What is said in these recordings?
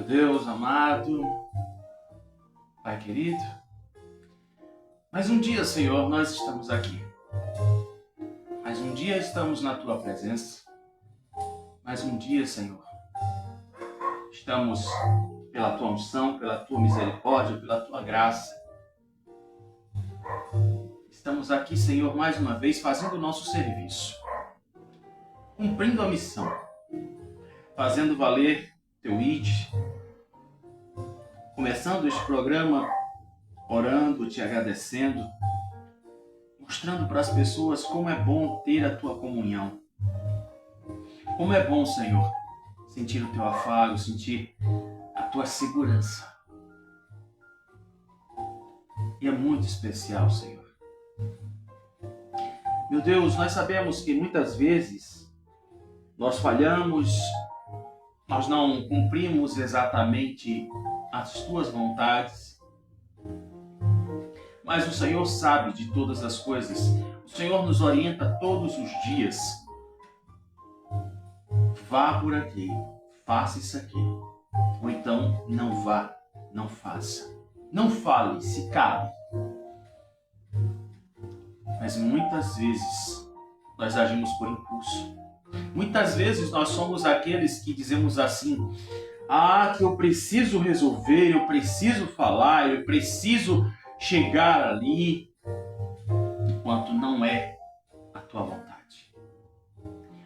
Meu Deus amado, Pai querido, mais um dia, Senhor, nós estamos aqui. Mais um dia estamos na Tua presença. Mais um dia, Senhor, estamos pela Tua unção, pela Tua misericórdia, pela Tua graça. Estamos aqui, Senhor, mais uma vez fazendo o nosso serviço, cumprindo a missão, fazendo valer Teu ID, começando este programa orando, Te agradecendo, mostrando para as pessoas como é bom ter a Tua comunhão. Como é bom, Senhor, sentir o Teu afago, sentir a Tua segurança. E é muito especial, Senhor. Meu Deus, nós sabemos que muitas vezes nós falhamos, nós não cumprimos exatamente as Tuas vontades, mas o Senhor sabe de todas as coisas. O Senhor nos orienta todos os dias. Vá por aqui, faça isso aqui. Ou então, não vá, não faça. Não fale, se cabe. Mas muitas vezes nós agimos por impulso. Muitas vezes nós somos aqueles que dizemos assim: que eu preciso resolver, eu preciso falar, eu preciso chegar ali, enquanto não é a Tua vontade.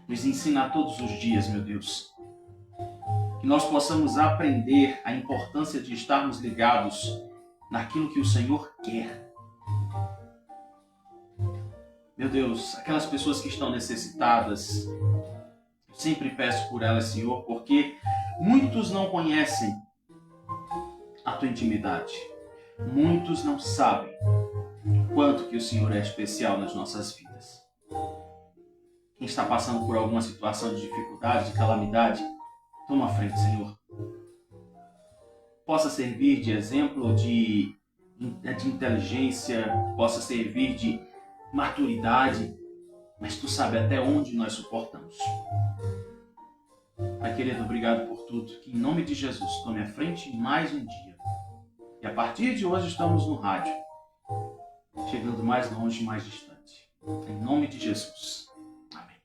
Nos ensina todos os dias, meu Deus, que nós possamos aprender a importância de estarmos ligados naquilo que o Senhor quer. Meu Deus, aquelas pessoas que estão necessitadas, eu sempre peço por elas, Senhor, porque muitos não conhecem a Tua intimidade. Muitos não sabem o quanto que o Senhor é especial nas nossas vidas. Quem está passando por alguma situação de dificuldade, de calamidade, toma a frente, Senhor. Possa servir de exemplo de inteligência, possa servir de maturidade, mas Tu sabe até onde nós suportamos. Pai querido, obrigado por tudo. Que em nome de Jesus tome à frente mais um dia. E a partir de hoje estamos no rádio, chegando mais longe e mais distante. Em nome de Jesus. Amém.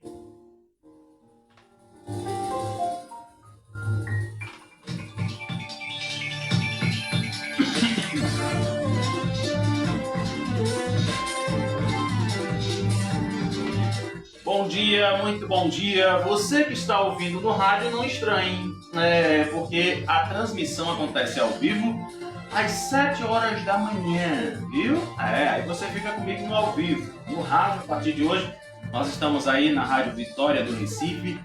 Bom dia, muito bom dia. Você que está ouvindo no rádio, não estranhe, porque a transmissão acontece ao vivo às 7 horas da manhã, viu? Aí você fica comigo no ao vivo, no rádio. A partir de hoje, nós estamos aí na Rádio Vitória do Recife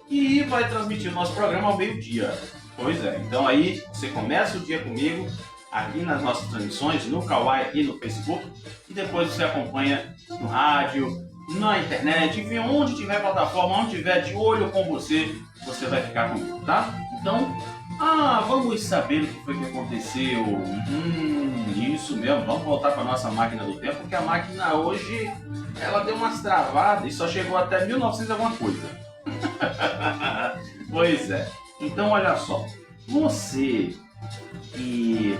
e vai transmitir o nosso programa ao meio-dia. Pois é, então aí você começa o dia comigo aqui nas nossas transmissões, no Kawai e no Facebook, e depois você acompanha no rádio, na internet, enfim, onde tiver plataforma, onde tiver de olho com você, você vai ficar comigo, tá? Então, vamos saber o que foi que aconteceu. Isso mesmo, vamos voltar para a nossa máquina do tempo, porque a máquina hoje, ela deu umas travadas e só chegou até 1900 alguma coisa. Pois é, então olha só, você que,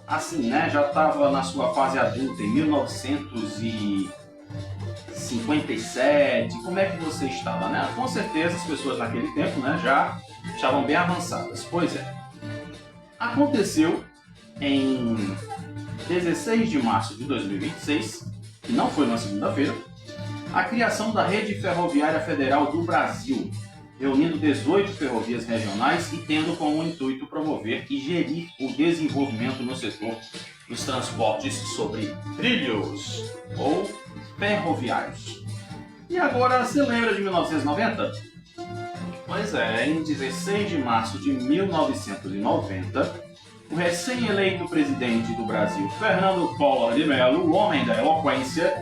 assim, já estava na sua fase adulta em 1957, como é que você estava, né? Com certeza as pessoas naquele tempo, já estavam bem avançadas. Pois é. Aconteceu em 16 de março de 2026, que não foi uma segunda-feira, a criação da Rede Ferroviária Federal do Brasil, reunindo 18 ferrovias regionais e tendo como intuito promover e gerir o desenvolvimento no setor dos transportes sobre trilhos ou ferroviários. E agora, você lembra de 1990? Pois é, em 16 de março de 1990, o recém-eleito presidente do Brasil, Fernando Collor de Mello, o homem da eloquência,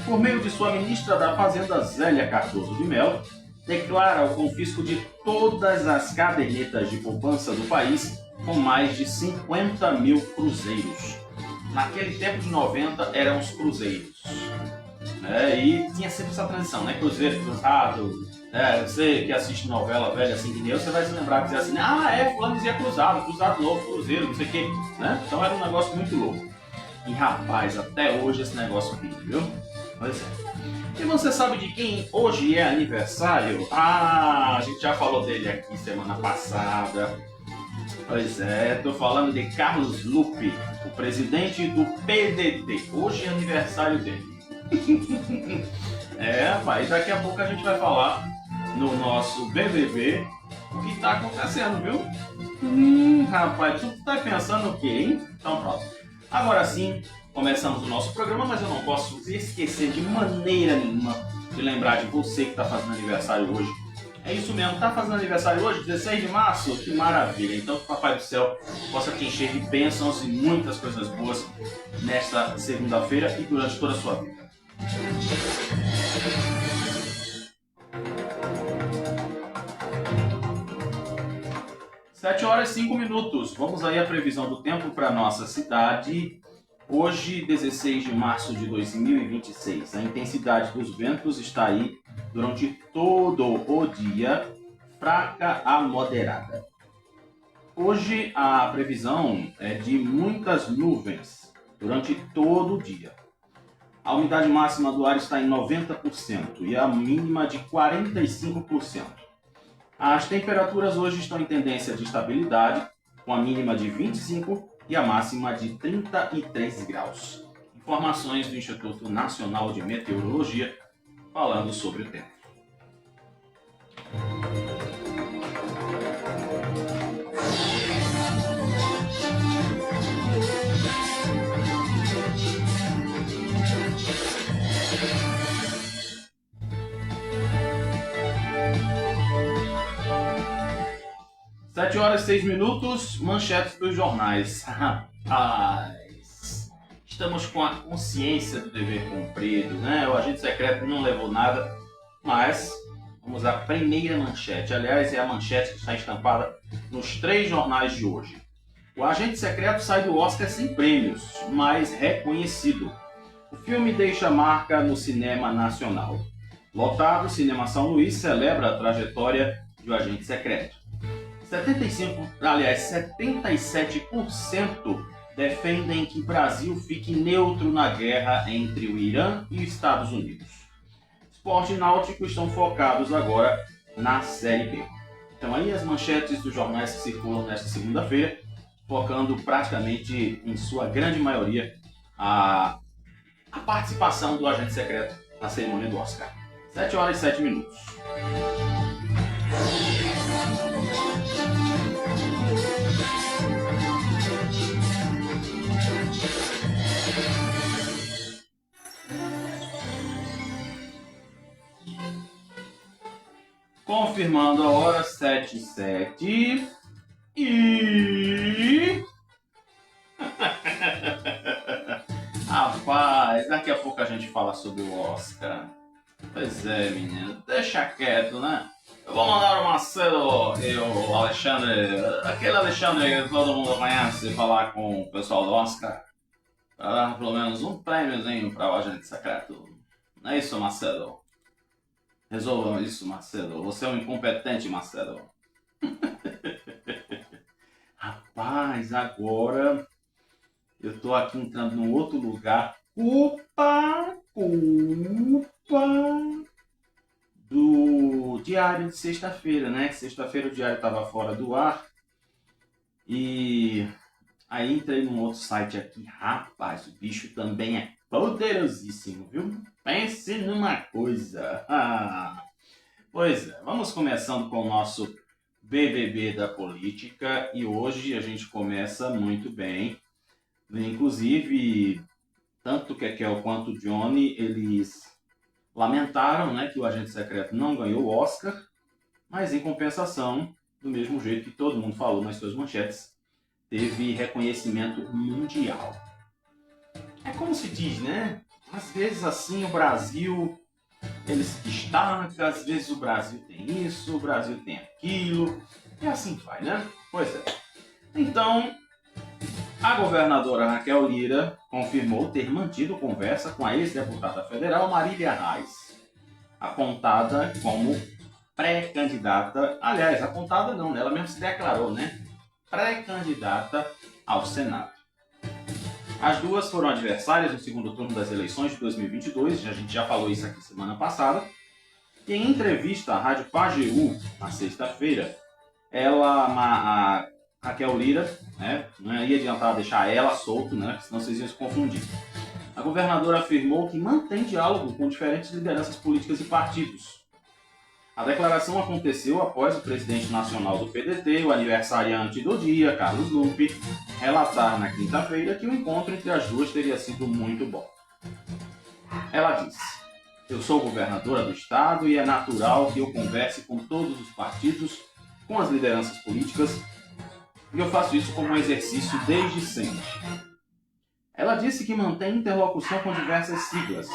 por meio de sua ministra da Fazenda, Zélia Cardoso de Mello, declara o confisco de todas as cadernetas de poupança do país com mais de 50 mil cruzeiros. Naquele tempo de 90 eram os cruzeiros. E tinha sempre essa transição, cruzeiro cruzado, Você que assiste novela velha assim que nem eu, você vai se lembrar de dizer assim, fulano dizia cruzado, cruzado novo, cruzeiro, não sei o quê, né? Então era um negócio muito louco. E rapaz, até hoje esse negócio vive, viu? Pois é. E você sabe de quem hoje é aniversário? A gente já falou dele aqui semana passada. Pois é, tô falando de Carlos Lupe, o presidente do PDT. Hoje é aniversário dele. Rapaz, daqui a pouco a gente vai falar no nosso BBB o que tá acontecendo, viu? Rapaz, tu tá pensando o quê, hein? Então pronto. Agora sim, começamos o nosso programa, mas eu não posso esquecer de maneira nenhuma de lembrar de você que está fazendo aniversário hoje. É isso mesmo, tá fazendo aniversário hoje, 16 de março? Que maravilha! Então que o Papai do Céu possa te encher de bênçãos e muitas coisas boas nesta segunda-feira e durante toda a sua vida. Sete horas e 5 minutos. Vamos aí a previsão do tempo para nossa cidade. Hoje, 16 de março de 2026, a intensidade dos ventos está aí durante todo o dia, fraca a moderada. Hoje, a previsão é de muitas nuvens durante todo o dia. A umidade máxima do ar está em 90% e a mínima de 45%. As temperaturas hoje estão em tendência de estabilidade, com a mínima de 25 e a máxima de 33 graus. Informações do Instituto Nacional de Meteorologia falando sobre o tempo. Sete horas e 6 minutos, manchetes dos jornais. Rapaz, estamos com a consciência do dever cumprido, né? O agente secreto não levou nada, mas vamos à primeira manchete. Aliás, é a manchete que está estampada nos 3 jornais de hoje. O agente secreto sai do Oscar sem prêmios, mas reconhecido. O filme deixa marca no cinema nacional. Lotado, Cinema São Luís celebra a trajetória do agente secreto. 77% defendem que o Brasil fique neutro na guerra entre o Irã e os Estados Unidos. Esporte e náutico estão focados agora na Série B. Então aí as manchetes dos jornais que circulam nesta segunda-feira, focando praticamente, em sua grande maioria, a participação do agente secreto na cerimônia do Oscar. 7 horas e 7 minutos. Confirmando a hora, 7h07. E... Rapaz, daqui a pouco a gente fala sobre o Oscar. Pois é, menino, deixa quieto, né? Eu vou mandar o Marcelo e o Alexandre, aquele Alexandre que todo mundo conhece, falar com o pessoal do Oscar para dar pelo menos um prêmiozinho para o agente secreto. Não é isso, Marcelo? Resolvam isso, Marcelo. Você é um incompetente, Marcelo. Rapaz, agora eu tô aqui entrando num outro lugar. Culpa do diário de sexta-feira, né? Que sexta-feira o diário estava fora do ar. E aí entrei num outro site aqui. Rapaz, o bicho também é poderosíssimo, viu? Pense numa coisa. Pois é, vamos começando com o nosso BBB da política. E hoje a gente começa muito bem. Inclusive, tanto o Kekel quanto o Johnny, eles lamentaram, né, que o agente secreto não ganhou o Oscar, mas em compensação, do mesmo jeito que todo mundo falou nas suas manchetes, teve reconhecimento mundial. É como se diz, né? Às vezes assim o Brasil ele se destaca, às vezes o Brasil tem isso, o Brasil tem aquilo, e assim vai, né? Pois é. Então, a governadora Raquel Lira confirmou ter mantido conversa com a ex-deputada federal Marília Reis, apontada como pré-candidata, aliás, apontada não, né? Ela mesmo se declarou, né? Pré-candidata ao Senado. As duas foram adversárias no segundo turno das eleições de 2022, a gente já falou isso aqui semana passada. E em entrevista à Rádio Pajeú, na sexta-feira, a Raquel Lira, né, não ia adiantar deixar ela solto, né, senão vocês iam se confundir. A governadora afirmou que mantém diálogo com diferentes lideranças políticas e partidos. A declaração aconteceu após o presidente nacional do PDT, o aniversariante do dia, Carlos Lupe, relatar na quinta-feira que o encontro entre as duas teria sido muito bom. Ela disse: "Eu sou governadora do estado e é natural que eu converse com todos os partidos, com as lideranças políticas, e eu faço isso como um exercício desde sempre." Ela disse que mantém interlocução com diversas siglas.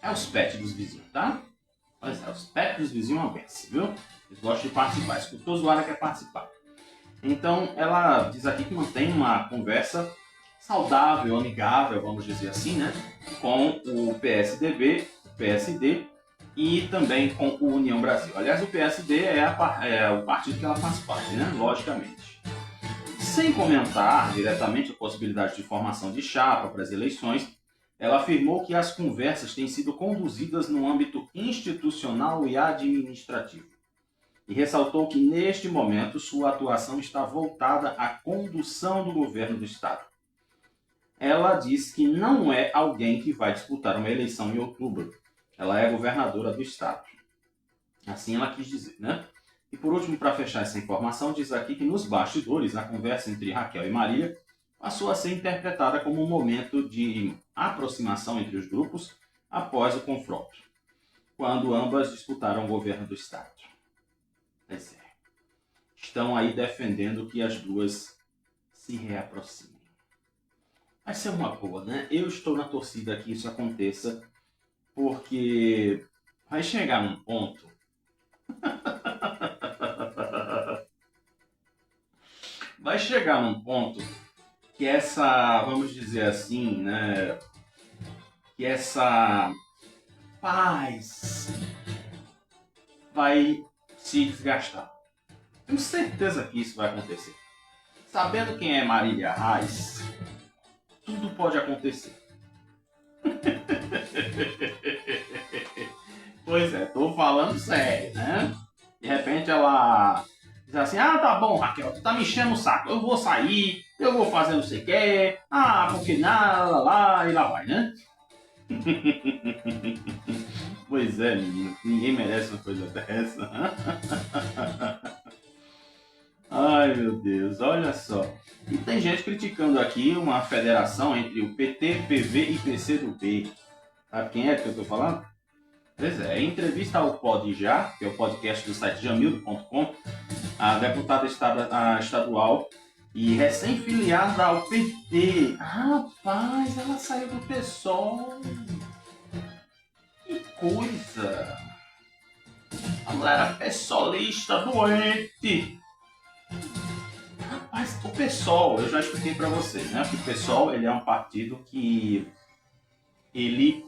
É os pets dos vizinhos, tá? Pois é, os pets dos vizinhos é uma benção, viu? Eles gostam de participar. Escutou, o Lara quer participar. Então, ela diz aqui que mantém uma conversa saudável, amigável, vamos dizer assim, né? Com o PSDB, o PSD e também com o União Brasil. Aliás, o PSD é o partido que ela faz parte, né? Logicamente. Sem comentar diretamente a possibilidade de formação de chapa para as eleições, ela afirmou que as conversas têm sido conduzidas no âmbito institucional e administrativo. E ressaltou que, neste momento, sua atuação está voltada à condução do governo do Estado. Ela diz que não é alguém que vai disputar uma eleição em outubro. Ela é governadora do Estado. Assim ela quis dizer, né? E por último, para fechar essa informação, diz aqui que nos bastidores, a conversa entre Raquel e Marília passou a ser interpretada como um momento de aproximação entre os grupos após o confronto, quando ambas disputaram o governo do Estado. Pois é. Estão aí defendendo que as duas se reaproximem. Vai ser uma boa, né? Eu estou na torcida que isso aconteça, porque vai chegar num ponto que essa, vamos dizer assim, né, que essa paz vai se desgastar. Tenho certeza que isso vai acontecer. Sabendo quem é Marília Reis, tudo pode acontecer. Pois é, tô falando sério, né? De repente ela diz assim: "Ah, tá bom, Raquel, tu tá me enchendo o saco, eu vou sair, eu vou fazer não sei o que, porque nada, lá e lá vai, né?" Pois é, menino, ninguém merece uma coisa dessa. Ai, meu Deus, olha só. E tem gente criticando aqui uma federação entre o PT, PV e PCdoB. Sabe quem é que eu tô falando? Pois é, em entrevista ao Pod Já, que é o podcast do site jamildo.com, a deputada estadual e recém-filiada ao PT. Rapaz, ela saiu do PSOL. Que coisa! A mulher era pessoalista doente. Rapaz, o PSOL, eu já expliquei para vocês, né? Que o PSOL ele é um partido que ele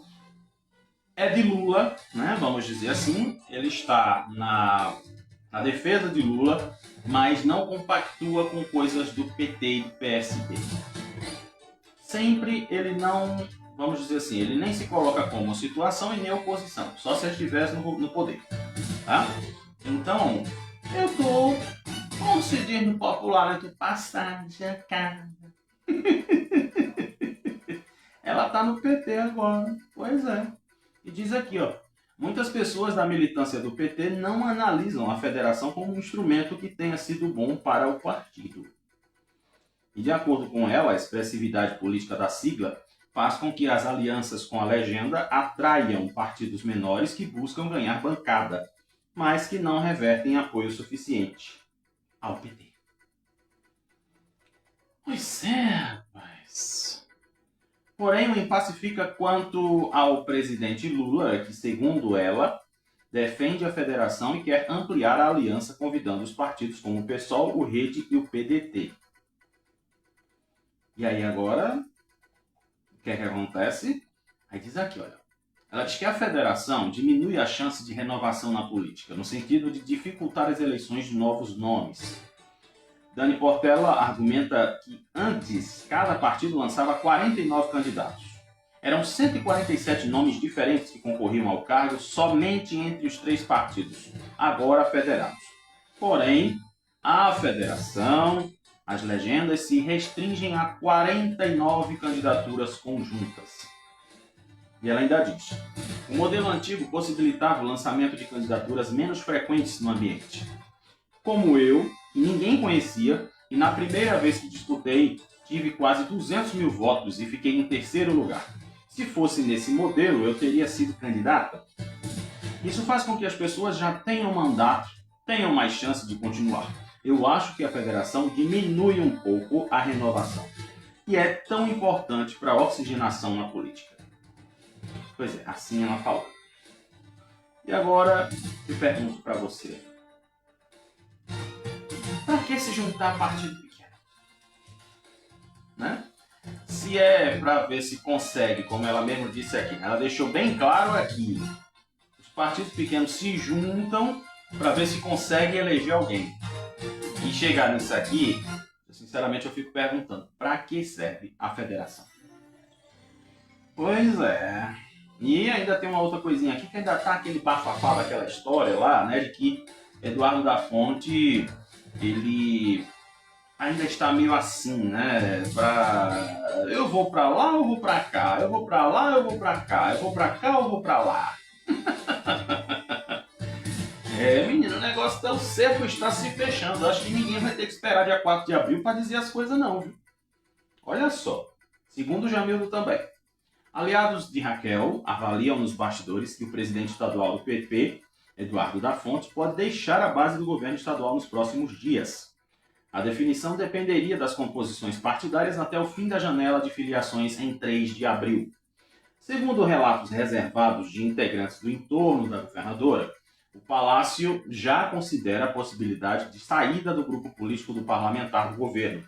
é de Lula, né? Vamos dizer assim. Ele está na defesa de Lula, mas não compactua com coisas do PT e do PSD. Sempre ele não, vamos dizer assim, ele nem se coloca como situação e nem oposição, só se ele estivesse no poder, tá? Então, eu tô, como se diz no popular, eu tô passando de cara. Ela tá no PT agora, pois é. E diz aqui, ó: "Muitas pessoas da militância do PT não analisam a federação como um instrumento que tenha sido bom para o partido." E de acordo com ela, a expressividade política da sigla faz com que as alianças com a legenda atraiam partidos menores que buscam ganhar bancada, mas que não revertem apoio suficiente ao PT. Pois é, rapaz. Porém, o impasse fica quanto ao presidente Lula, que, segundo ela, defende a federação e quer ampliar a aliança, convidando os partidos como o PSOL, o Rede e o PDT. E aí agora, o que é que acontece? Aí diz aqui, olha: Ela diz que a federação diminui a chance de renovação na política, no sentido de dificultar as eleições de novos nomes. Dani Portela argumenta que antes cada partido lançava 49 candidatos. Eram 147 nomes diferentes que concorriam ao cargo somente entre os 3 partidos, agora federados. Porém, a federação, as legendas se restringem a 49 candidaturas conjuntas. E ela ainda diz: o modelo antigo possibilitava o lançamento de candidaturas menos frequentes no ambiente. Como eu, que ninguém conhecia, e na primeira vez que disputei, tive quase 200 mil votos e fiquei em 3º lugar. Se fosse nesse modelo, eu teria sido candidata. Isso faz com que as pessoas já tenham mandato, tenham mais chance de continuar. Eu acho que a federação diminui um pouco a renovação, que é tão importante para a oxigenação na política. Pois é, assim ela falou. E agora eu pergunto para você: para que se juntar a partido pequeno? Né? Se é para ver se consegue, como ela mesmo disse aqui, ela deixou bem claro aqui, os partidos pequenos se juntam para ver se consegue eleger alguém. E chegar nisso aqui, sinceramente eu fico perguntando, para que serve a federação? Pois é. E ainda tem uma outra coisinha aqui, que ainda tá aquele bafafá daquela história lá, né, de que Eduardo da Fonte, ele ainda está meio assim, né, eu vou pra lá, eu vou pra cá, eu vou pra lá, eu vou pra cá, eu vou pra cá, eu vou pra lá. Menino, o negócio tá, o cerco está se fechando. Eu acho que ninguém vai ter que esperar dia 4 de abril para dizer as coisas não, viu? Olha só, segundo o Jamildo também. Aliados de Raquel avaliam nos bastidores que o presidente estadual do PP, Eduardo da Fonte, pode deixar a base do governo estadual nos próximos dias. A definição dependeria das composições partidárias até o fim da janela de filiações em 3 de abril. Segundo relatos reservados de integrantes do entorno da governadora, o Palácio já considera a possibilidade de saída do grupo político do parlamentar do governo.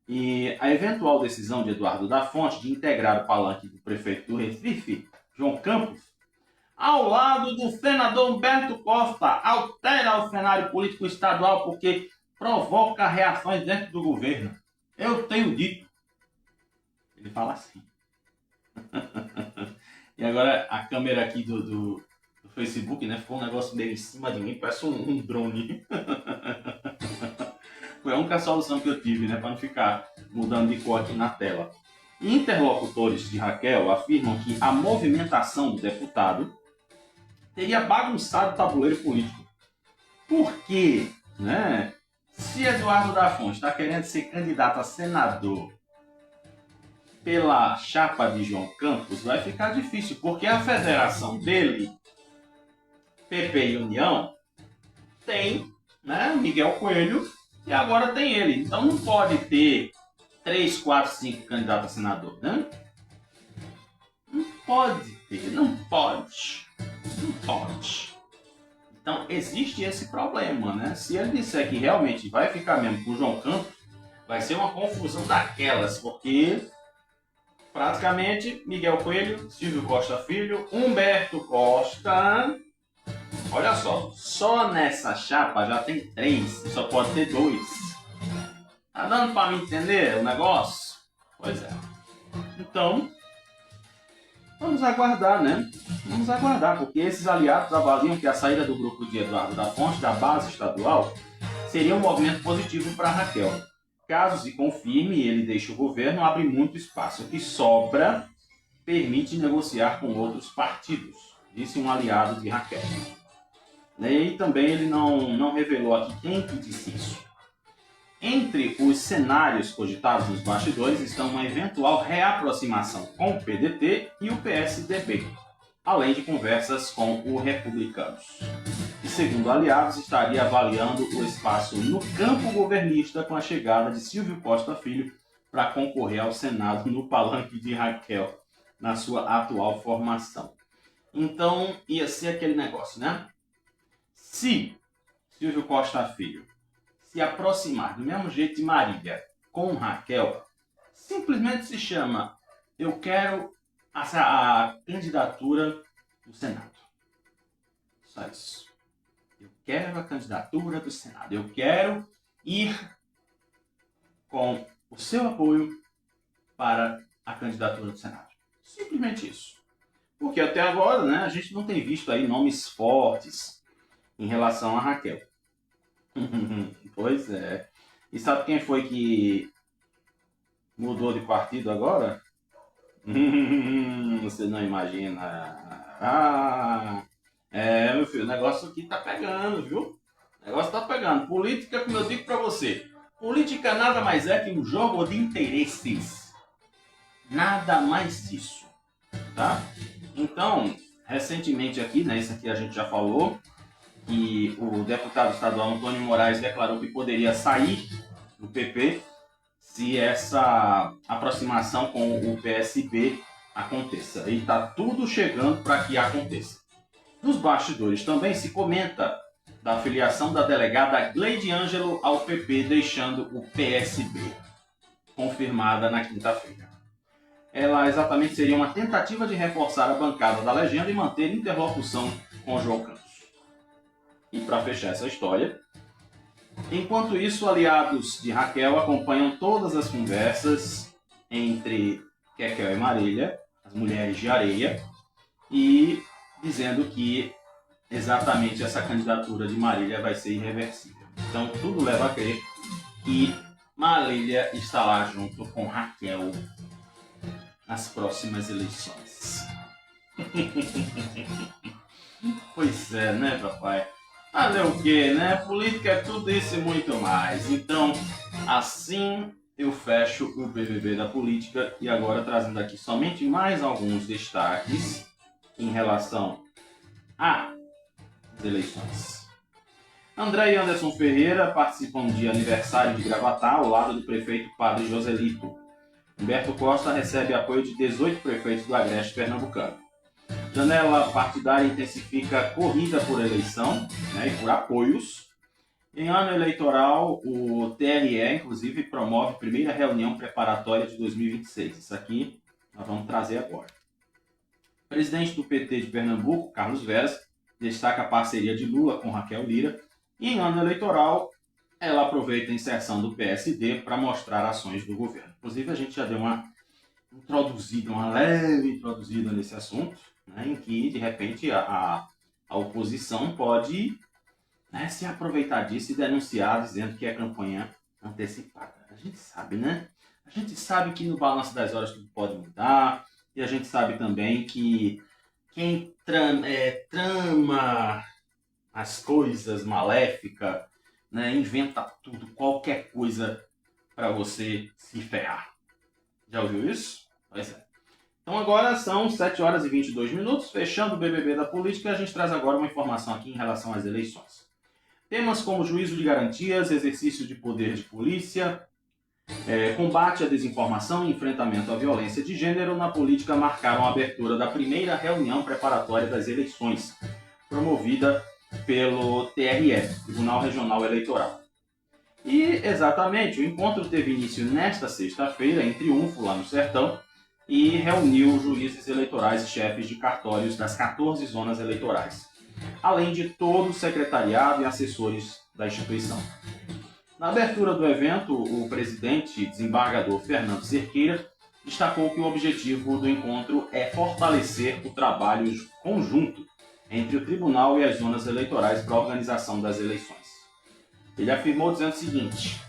E a eventual decisão de Eduardo da Fonte de integrar o palanque do prefeito do Recife, João Campos, ao lado do senador Humberto Costa, altera o cenário político estadual porque provoca reações dentro do governo. Eu tenho dito. Ele fala assim. E agora a câmera aqui do Facebook, né, ficou um negócio meio em cima de mim, parece um drone. Foi a única solução que eu tive, né, para não ficar mudando de cor aqui na tela. Interlocutores de Raquel afirmam que a movimentação do deputado teria bagunçado o tabuleiro político. Por quê? Né? Se Eduardo da Fonte está querendo ser candidato a senador pela chapa de João Campos, vai ficar difícil, porque a federação dele, PP e União, tem, né, Miguel Coelho, e agora tem ele. Então não pode ter 3, 4, 5 candidatos a senador, né? Não pode ter, não pode. Não pode. Então existe esse problema, né? Se ele disser que realmente vai ficar mesmo com o João Campos, vai ser uma confusão daquelas, porque praticamente Miguel Coelho, Silvio Costa Filho, Humberto Costa. Olha só nessa chapa já tem 3, só pode ter 2. Tá dando para me entender o negócio? Pois é. Então, vamos aguardar, né? Vamos aguardar, porque esses aliados avaliam que a saída do grupo de Eduardo da Fonte, da base estadual, seria um movimento positivo para Raquel. Caso se confirme e ele deixe o governo, abre muito espaço. O que sobra permite negociar com outros partidos, disse um aliado de Raquel. E também ele não revelou aqui quem que disse isso. Entre os cenários cogitados nos bastidores estão uma eventual reaproximação com o PDT e o PSDB, além de conversas com os republicanos. E segundo aliados, estaria avaliando o espaço no campo governista com a chegada de Silvio Costa Filho para concorrer ao Senado no palanque de Raquel, na sua atual formação. Então, ia ser aquele negócio, né? Se Silvio Costa Filho se aproximar do mesmo jeito de Marília com Raquel, simplesmente se chama "Eu quero a candidatura do Senado. Só isso. Eu quero a candidatura do Senado. Eu quero ir com o seu apoio para a candidatura do Senado. Simplesmente isso. Porque até agora, né, a gente não tem visto aí nomes fortes em relação a Raquel. Pois é. E sabe quem foi que mudou de partido agora? Você não imagina. Meu filho, o negócio aqui tá pegando, viu? O negócio tá pegando. Política, como eu digo pra você, política nada mais é que um jogo de interesses. Nada mais disso, tá? Então, recentemente aqui, né, isso aqui a gente já falou, que o deputado estadual Antônio Moraes declarou que poderia sair do PP se essa aproximação com o PSB aconteça. E está tudo chegando para que aconteça. Nos bastidores também se comenta da filiação da delegada Gleide Ângelo ao PP, deixando o PSB, confirmada na quinta-feira. Ela exatamente seria uma tentativa de reforçar a bancada da legenda e manter interlocução com João Campos. E para fechar essa história, enquanto isso, aliados de Raquel acompanham todas as conversas entre Kekel e Marília, as mulheres de Areia, e dizendo que exatamente essa candidatura de Marília vai ser irreversível. Então tudo leva a crer que Marília estará junto com Raquel nas próximas eleições. Pois é, né, papai? Fazer o quê, né? Política é tudo isso e muito mais. Então, assim eu fecho o BBB da política e agora trazendo aqui somente mais alguns destaques em relação às eleições. André e Anderson Ferreira participam de aniversário de Gravatá ao lado do prefeito Padre Joselito. Humberto Costa recebe apoio de 18 prefeitos do Agreste Pernambucano. Janela partidária intensifica a corrida por eleição, né, e por apoios. Em ano eleitoral, o TRE, inclusive, promove a primeira reunião preparatória de 2026. Isso aqui nós vamos trazer agora. O presidente do PT de Pernambuco, Carlos Veras, destaca a parceria de Lula com Raquel Lira. E em ano eleitoral, ela aproveita a inserção do PSD para mostrar ações do governo. Inclusive, a gente já deu uma leve introduzida nesse assunto, né, em que, de repente, a oposição pode, né, se aproveitar disso e denunciar, dizendo que é campanha antecipada. A gente sabe, né? A gente sabe que no balanço das horas tudo pode mudar, e a gente sabe também que quem trama as coisas maléficas, né, inventa tudo, qualquer coisa para você se ferrar. Já ouviu isso? Pois é. Então agora são 7 horas e 22 minutos, fechando o BBB da política, a gente traz agora uma informação aqui em relação às eleições. Temas como juízo de garantias, exercício de poder de polícia, combate à desinformação e enfrentamento à violência de gênero na política marcaram a abertura da primeira reunião preparatória das eleições, promovida pelo TRE, Tribunal Regional Eleitoral. E, exatamente, o encontro teve início nesta sexta-feira, em Triunfo, lá no Sertão, e reuniu juízes eleitorais e chefes de cartórios das 14 zonas eleitorais, além de todo o secretariado e assessores da instituição. Na abertura do evento, o presidente desembargador Fernando Cerqueira destacou que o objetivo do encontro é fortalecer o trabalho conjunto entre o tribunal e as zonas eleitorais para a organização das eleições. Ele afirmou dizendo o seguinte: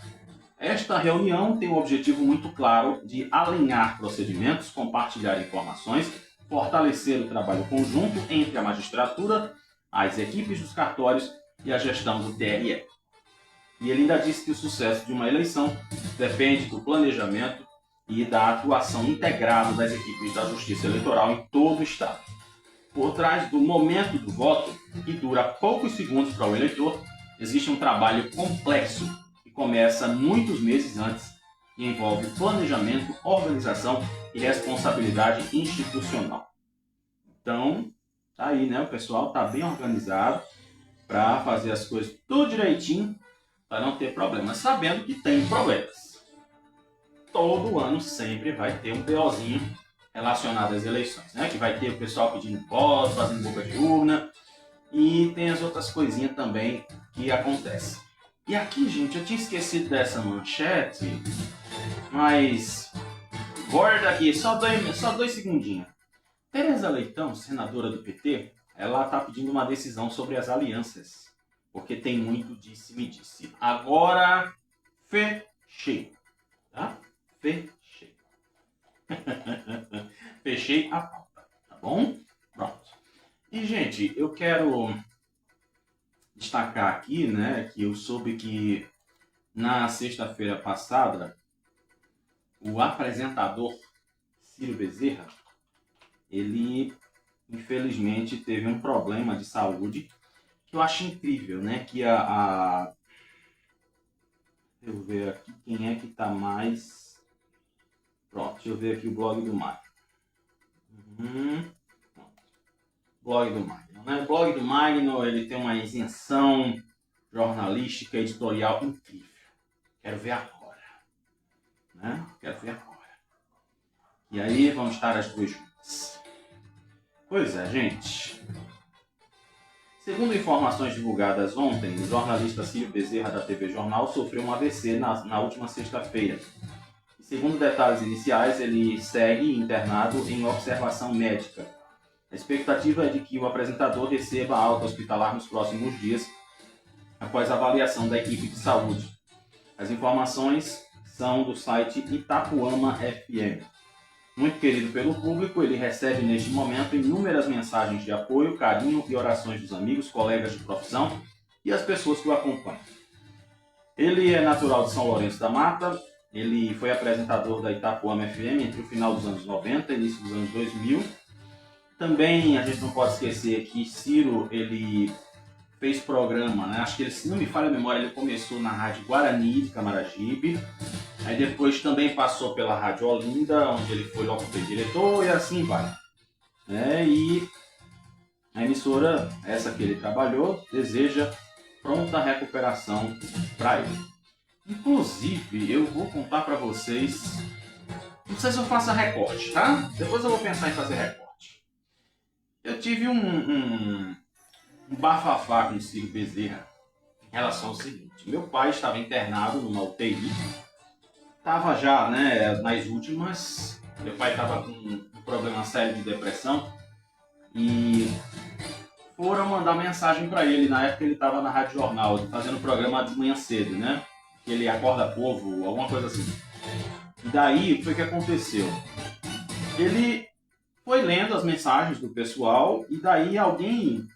esta reunião tem um objetivo muito claro de alinhar procedimentos, compartilhar informações, fortalecer o trabalho conjunto entre a magistratura, as equipes dos cartórios e a gestão do TRE. E ele ainda disse que o sucesso de uma eleição depende do planejamento e da atuação integrada das equipes da Justiça Eleitoral em todo o Estado. Por trás do momento do voto, que dura poucos segundos para o eleitor, existe um trabalho complexo que começa muitos meses antes e envolve planejamento, organização e responsabilidade institucional. Então, tá aí, né? O pessoal tá bem organizado para fazer as coisas tudo direitinho, para não ter problemas, sabendo que tem problemas. Todo ano sempre vai ter um BOzinho relacionada às eleições, né? Que vai ter o pessoal pedindo voto, fazendo boca de urna, e tem as outras coisinhas também que acontecem. E aqui, gente, eu tinha esquecido dessa manchete, mas guarda aqui, só dois segundinhos. Tereza Leitão, senadora do PT, ela está pedindo uma decisão sobre as alianças, porque tem muito disse-me-disse. Agora, fechei, tá? Fechei. Fechei a pauta, tá bom? Pronto. E, gente, eu quero destacar aqui, né, que eu soube que na sexta-feira passada, o apresentador Ciro Bezerra, ele infelizmente teve um problema de saúde que eu acho incrível, né? Que deixa eu ver aqui quem é que tá mais. Pronto, deixa eu ver aqui o blog do Magno. Blog do Magno, né? O blog do Magno, ele tem uma isenção jornalística editorial incrível. Quero ver agora, né? Quero ver agora. E aí vamos estar as duas juntas. Pois é, gente. Segundo informações divulgadas ontem, o jornalista Ciro Bezerra da TV Jornal sofreu um AVC na última sexta-feira. E segundo detalhes iniciais, ele segue internado em observação médica. A expectativa é de que o apresentador receba alta hospitalar nos próximos dias, após a avaliação da equipe de saúde. As informações são do site Itapuama FM. Muito querido pelo público, ele recebe neste momento inúmeras mensagens de apoio, carinho e orações dos amigos, colegas de profissão e as pessoas que o acompanham. Ele é natural de São Lourenço da Mata, ele foi apresentador da Itapuama FM entre o final dos anos 90 e início dos anos 2000. Também a gente não pode esquecer que Ciro, ele fez programa, né? Acho que ele, se não me falha a memória, ele começou na Rádio Guarani de Camaragibe. Aí depois também passou pela Rádio Olinda, onde ele foi locutor e diretor, e assim vai. E a emissora, essa que ele trabalhou, deseja pronta recuperação para ele. Inclusive, eu vou contar para vocês, não sei se eu faço recorte, tá? Depois eu vou pensar em fazer recorte. Eu tive um bafafá com o Ciro Bezerra em relação ao seguinte: meu pai estava internado numa UTI, estava já, né, nas últimas. Meu pai estava com um problema sério de depressão e foram mandar mensagem para ele. Na época ele estava na Rádio Jornal, fazendo programa de manhã cedo, né? Que ele acorda povo, alguma coisa assim. E daí, o que foi que aconteceu? Ele foi lendo as mensagens do pessoal e daí alguém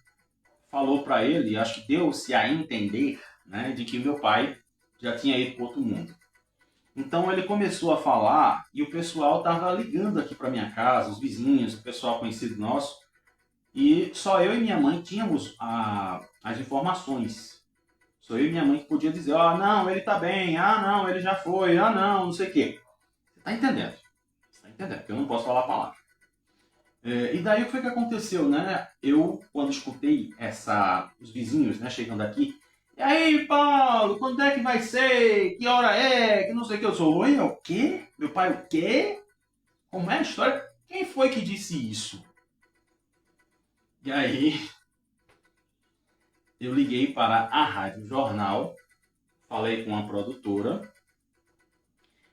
falou para ele, acho que deu-se a entender, né, de que meu pai já tinha ido para outro mundo. Então ele começou a falar e o pessoal estava ligando aqui para minha casa, os vizinhos, o pessoal conhecido nosso, e só eu e minha mãe tínhamos as informações. Só eu e minha mãe que podia dizer, não, ele está bem, não, ele já foi, não sei o quê. Você está entendendo? Você está entendendo, porque eu não posso falar a palavra. E daí o que foi que aconteceu, né? Eu, quando escutei os vizinhos, né, chegando aqui, e aí, Paulo, quando é que vai ser? Que hora é? Que não sei o que. Eu sou, oi, o quê? Meu pai, o quê? Como é a história? Quem foi que disse isso? E aí, eu liguei para a Rádio Jornal, falei com a produtora,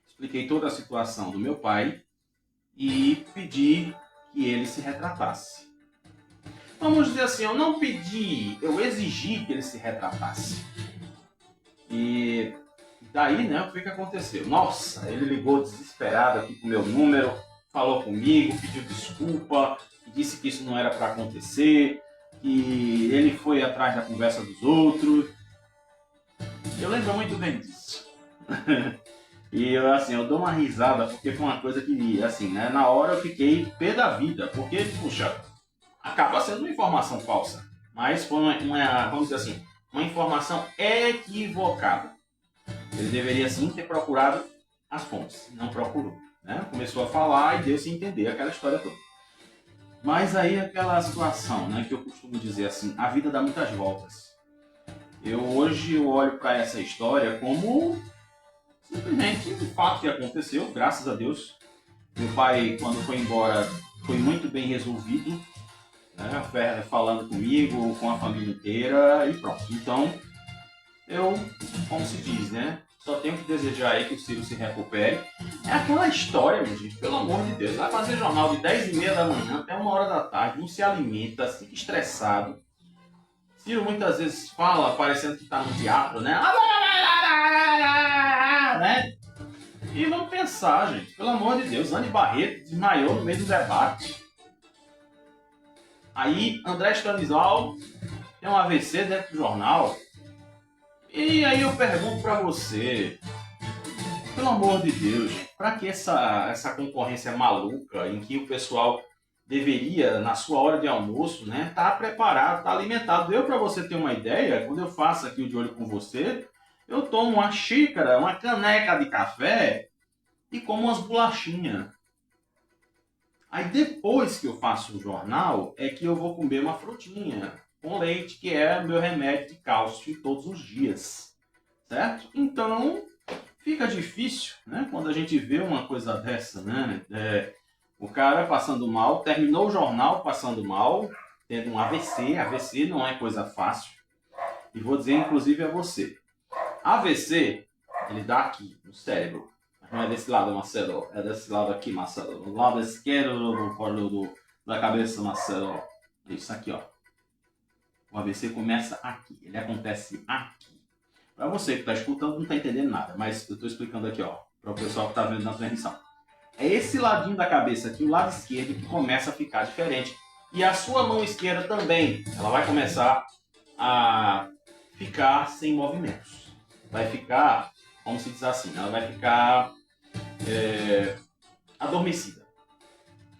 expliquei toda a situação do meu pai e pedi que ele se retratasse. Vamos dizer assim, eu não pedi, eu exigi que ele se retratasse. E daí, né, o que aconteceu? Nossa, ele ligou desesperado aqui com o meu número, falou comigo, pediu desculpa, disse que isso não era para acontecer, que ele foi atrás da conversa dos outros. Eu lembro muito bem disso. E eu dou uma risada porque foi uma coisa que, assim, né, na hora eu fiquei pé da vida, porque, puxa, acaba sendo uma informação falsa, mas foi vamos dizer assim, uma informação equivocada. Ele deveria sim ter procurado as fontes, não procurou, né? Começou a falar e deu-se a entender aquela história toda. Mas aí aquela situação, né, que eu costumo dizer assim, a vida dá muitas voltas. Hoje eu olho para essa história como simplesmente um fato que aconteceu, graças a Deus. Meu pai, quando foi embora, foi muito bem resolvido, né? Falando comigo, com a família inteira e pronto. Então, eu, como se diz, né? Só tenho que desejar aí que o Ciro se recupere. É aquela história, minha gente, pelo amor de Deus. Vai fazer jornal de 10h30 da manhã até 1h da tarde, não se alimenta, fica estressado. Ciro muitas vezes fala, parecendo que está no teatro, né? Né? E vamos pensar, gente, pelo amor de Deus, Anny Barreto desmaiou no meio do debate. Aí, André Stanislau tem um AVC dentro do jornal. E aí eu pergunto pra você, pelo amor de Deus, pra que essa concorrência maluca em que o pessoal deveria, na sua hora de almoço, né, tá preparado, tá alimentado. Deu pra você ter uma ideia? Quando eu faço aqui o De Olho com Você, eu tomo uma xícara, uma caneca de café e como umas bolachinhas. Aí depois que eu faço o jornal, é que eu vou comer uma frutinha com leite, que é meu remédio de cálcio todos os dias, certo? Então, fica difícil, né? Quando a gente vê uma coisa dessa, né? O cara passando mal, terminou o jornal passando mal, tendo um AVC. AVC não é coisa fácil. E vou dizer, inclusive, a você. AVC, ele dá aqui, no cérebro. Não é desse lado, Marcelo. É desse lado aqui, Marcelo. Do lado esquerdo da cabeça, Marcelo. Isso aqui, ó. O AVC começa aqui. Ele acontece aqui. Para você que está escutando, não está entendendo nada. Mas eu estou explicando aqui, ó. Para o pessoal que está vendo na transmissão. É esse ladinho da cabeça aqui, o lado esquerdo, que começa a ficar diferente. E a sua mão esquerda também. Ela vai começar a ficar sem movimentos. Vai ficar, como se diz assim, ela vai ficar adormecida.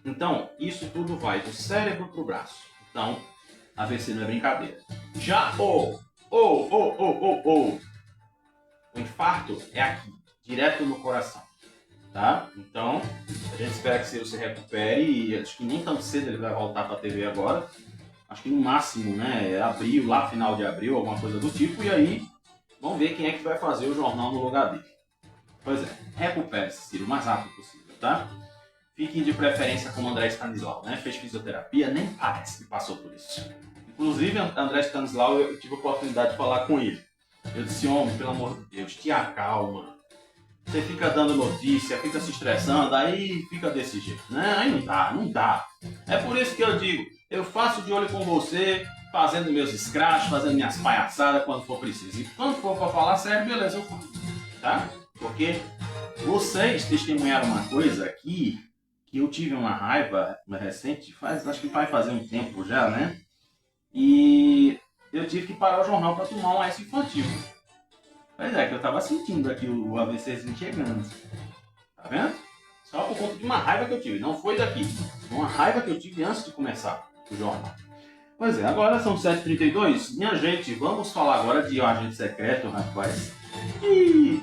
Então, isso tudo vai do cérebro para o braço. Então, AVC não é brincadeira. Já o infarto é aqui, direto no coração. Tá? Então, a gente espera que o Ciro se recupere e acho que nem tão cedo ele vai voltar para a TV agora. Acho que no máximo, né, é abril, lá final de abril, alguma coisa do tipo. E aí, vamos ver quem é que vai fazer o jornal no lugar dele. Pois é, recupere-se, Ciro, o mais rápido possível, tá? Fique de preferência com o André Stanislau, né? Fez fisioterapia, nem parece que passou por isso. Inclusive, André Stanislau, eu tive a oportunidade de falar com ele. Eu disse, homem, pelo amor de Deus, te acalma. Você fica dando notícia, fica se estressando, aí fica desse jeito, né? Aí não dá. É por isso que eu digo, eu faço De Olho com Você, fazendo meus scratch, fazendo minhas palhaçadas quando for preciso. E quando for para falar sério, beleza, eu faço, tá? Porque vocês testemunharam uma coisa aqui, que eu tive uma raiva recente, acho que vai fazer um tempo já, né? E eu tive que parar o jornal para tomar um ice infantil. Pois é, que eu tava sentindo aqui o AVCzinho chegando. Tá vendo? Só por conta de uma raiva que eu tive. Não foi daqui. Uma raiva que eu tive antes de começar o jornal. Pois é, agora são 7h32. Minha gente, vamos falar agora de um agente secreto, rapaz. E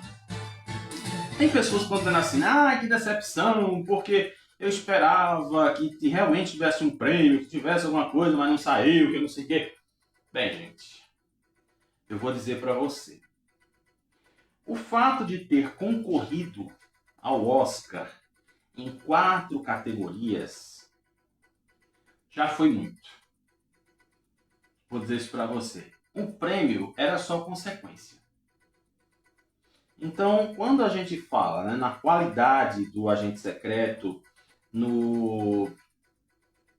tem pessoas que estão dizendo assim, que decepção, porque eu esperava que realmente tivesse um prêmio, que tivesse alguma coisa, mas não saiu, que não sei o quê. Bem, gente, eu vou dizer pra você. O fato de ter concorrido ao Oscar em 4 categorias já foi muito. Vou dizer isso para você. O prêmio era só consequência. Então, quando a gente fala, né, na qualidade do agente secreto,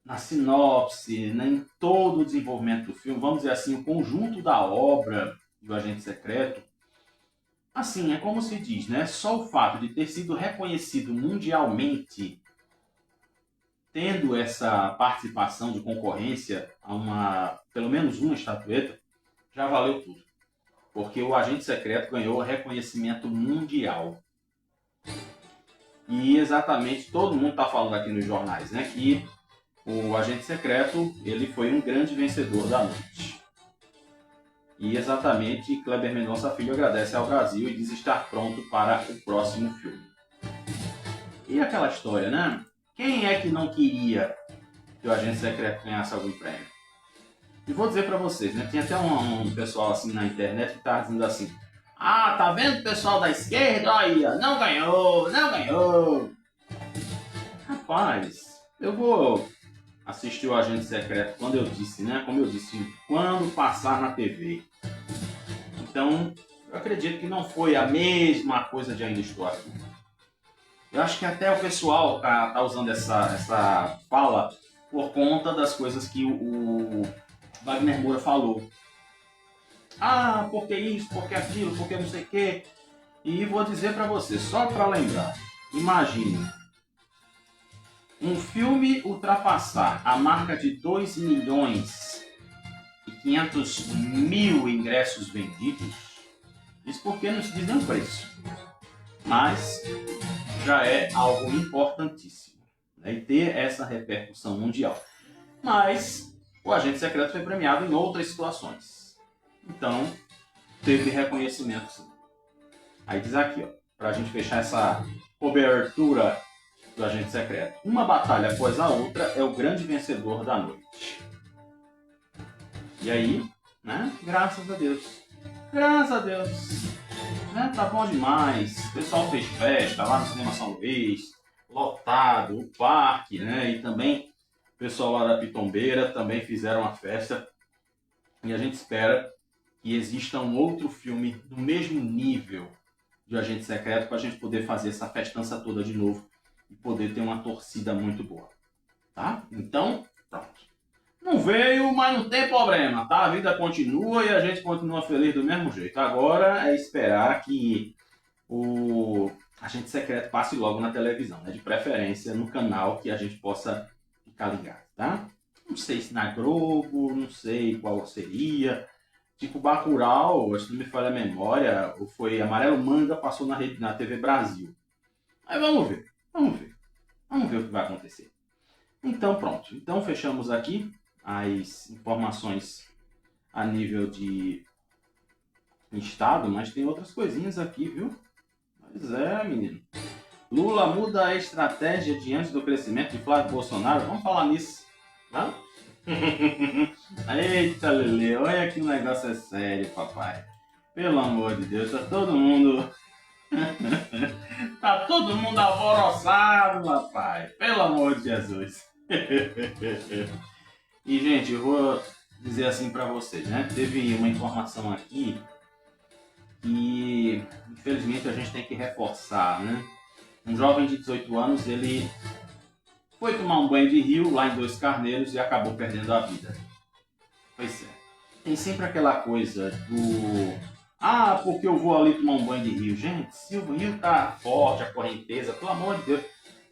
na sinopse, né, em todo o desenvolvimento do filme, vamos dizer assim, o conjunto da obra do agente secreto, assim, é como se diz, né? Só o fato de ter sido reconhecido mundialmente, tendo essa participação de concorrência a pelo menos uma estatueta, já valeu tudo. Porque o agente secreto ganhou reconhecimento mundial. E exatamente todo mundo está falando aqui nos jornais, né? Que o agente secreto, ele foi um grande vencedor da noite. E exatamente Kleber Mendonça Filho agradece ao Brasil e diz estar pronto para o próximo filme. E aquela história, né? Quem é que não queria que o agente secreto ganhasse algum prêmio? E vou dizer para vocês, né? Tinha até um pessoal assim na internet que estava dizendo assim: tá vendo o pessoal da esquerda? Aí, não ganhou, não ganhou. rapaz, eu vou assistir o Agente Secreto quando eu disse, né? Como eu disse, quando passar na TV. Então, eu acredito que não foi a mesma coisa de Ainda Estou Aqui. Eu acho que até o pessoal tá usando essa fala por conta das coisas que o Wagner Moura falou. Ah, por que isso, por que aquilo, por que não sei o quê. E vou dizer para você, só para lembrar, imagine um filme ultrapassar a marca de 2 milhões e 500 mil ingressos vendidos. Isso porque não se diz nem o preço. Mas já é algo importantíssimo, né? E ter essa repercussão mundial. Mas o Agente Secreto foi premiado em outras situações. Então, teve reconhecimento sim. Aí diz aqui, ó, pra gente fechar essa cobertura do Agente Secreto. Uma batalha após a outra é o grande vencedor da noite. E aí, né? Graças a Deus. Graças a Deus. Né? Tá bom demais. O pessoal fez festa lá no Cinema São Luís. Lotado, o parque, né? E também o pessoal lá da Pitombeira também fizeram uma festa. E a gente espera que exista um outro filme do mesmo nível de Agente Secreto para a gente poder fazer essa festança toda de novo e poder ter uma torcida muito boa, tá? Então, pronto. Não veio, mas não tem problema, tá? A vida continua e a gente continua feliz do mesmo jeito. Agora é esperar que o Agente Secreto passe logo na televisão, né? De preferência no canal que a gente possa ficar ligado, tá? Não sei se na Globo, não sei qual seria. Tipo Bacurau, se não me falha a memória, foi Amarelo Manga, passou na TV Brasil. Aí vamos ver. Vamos ver o que vai acontecer. Então pronto, então fechamos aqui as informações a nível de estado, mas tem outras coisinhas aqui, viu? Pois é, menino. Lula muda a estratégia diante do crescimento de Flávio Bolsonaro. Vamos falar nisso, tá? Eita, Lele, olha que o negócio é sério, papai. Pelo amor de Deus, tá todo mundo... tá todo mundo alvoroçado, papai. Pelo amor de Jesus. E, gente, eu vou dizer assim pra vocês, né? Teve uma informação aqui que, infelizmente, a gente tem que reforçar, né? Um jovem de 18 anos, ele foi tomar um banho de rio lá em Dois Carneiros e acabou perdendo a vida. Pois é. Tem sempre aquela coisa do... Ah, porque eu vou ali tomar um banho de rio. Gente, se o rio tá forte, a correnteza, pelo amor de Deus,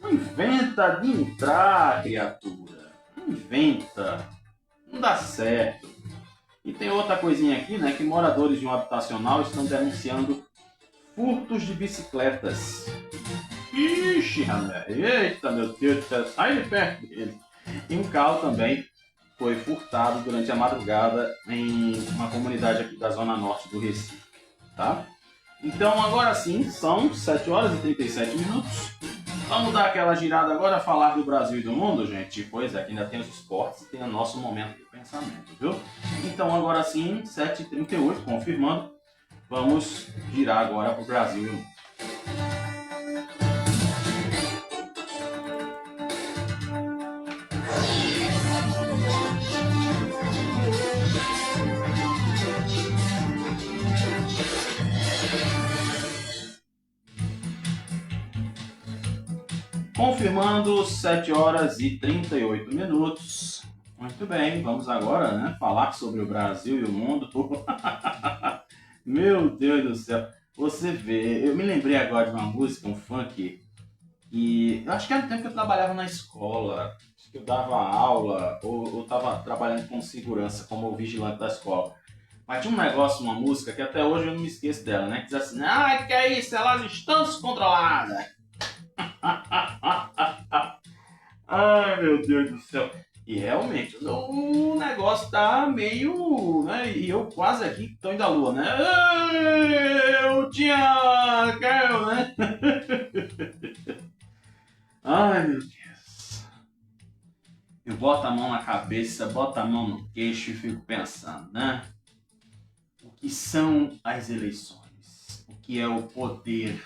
não inventa de entrar, criatura. Não inventa. Não dá certo. E tem outra coisinha aqui, né? Que moradores de um habitacional estão denunciando furtos de bicicletas. Ixi, rapaz. Eita, meu Deus do céu. Sai de perto dele. E um carro também foi furtado durante a madrugada em uma comunidade aqui da zona norte do Recife, tá? Então agora sim, são 7 horas e 37 minutos. Vamos dar aquela girada agora, falar do Brasil e do mundo, gente? Pois é, que ainda tem os esportes e tem o nosso momento de pensamento, viu? Então agora sim, 7h38, confirmando, vamos girar agora para o Brasil e o mundo. Confirmando 7 horas e 38 minutos. Muito bem, vamos agora, né, falar sobre o Brasil e o mundo. Meu Deus do céu. Você vê, eu me lembrei agora de uma música, um funk, e eu acho que era o tempo que eu trabalhava na escola, acho que eu dava aula, ou estava trabalhando com segurança, como vigilante da escola. Mas tinha um negócio, uma música, que até hoje eu não me esqueço dela, né? Que diz assim, ah, que é isso, elas estão descontroladas. Ai, meu Deus do céu. E realmente, o negócio tá meio, né? E eu quase aqui tô indo à lua, né? Eu tinha... Quero, né? Ai, meu Deus. Eu boto a mão na cabeça, boto a mão no queixo e fico pensando, né? O que são as eleições? O que é o poder?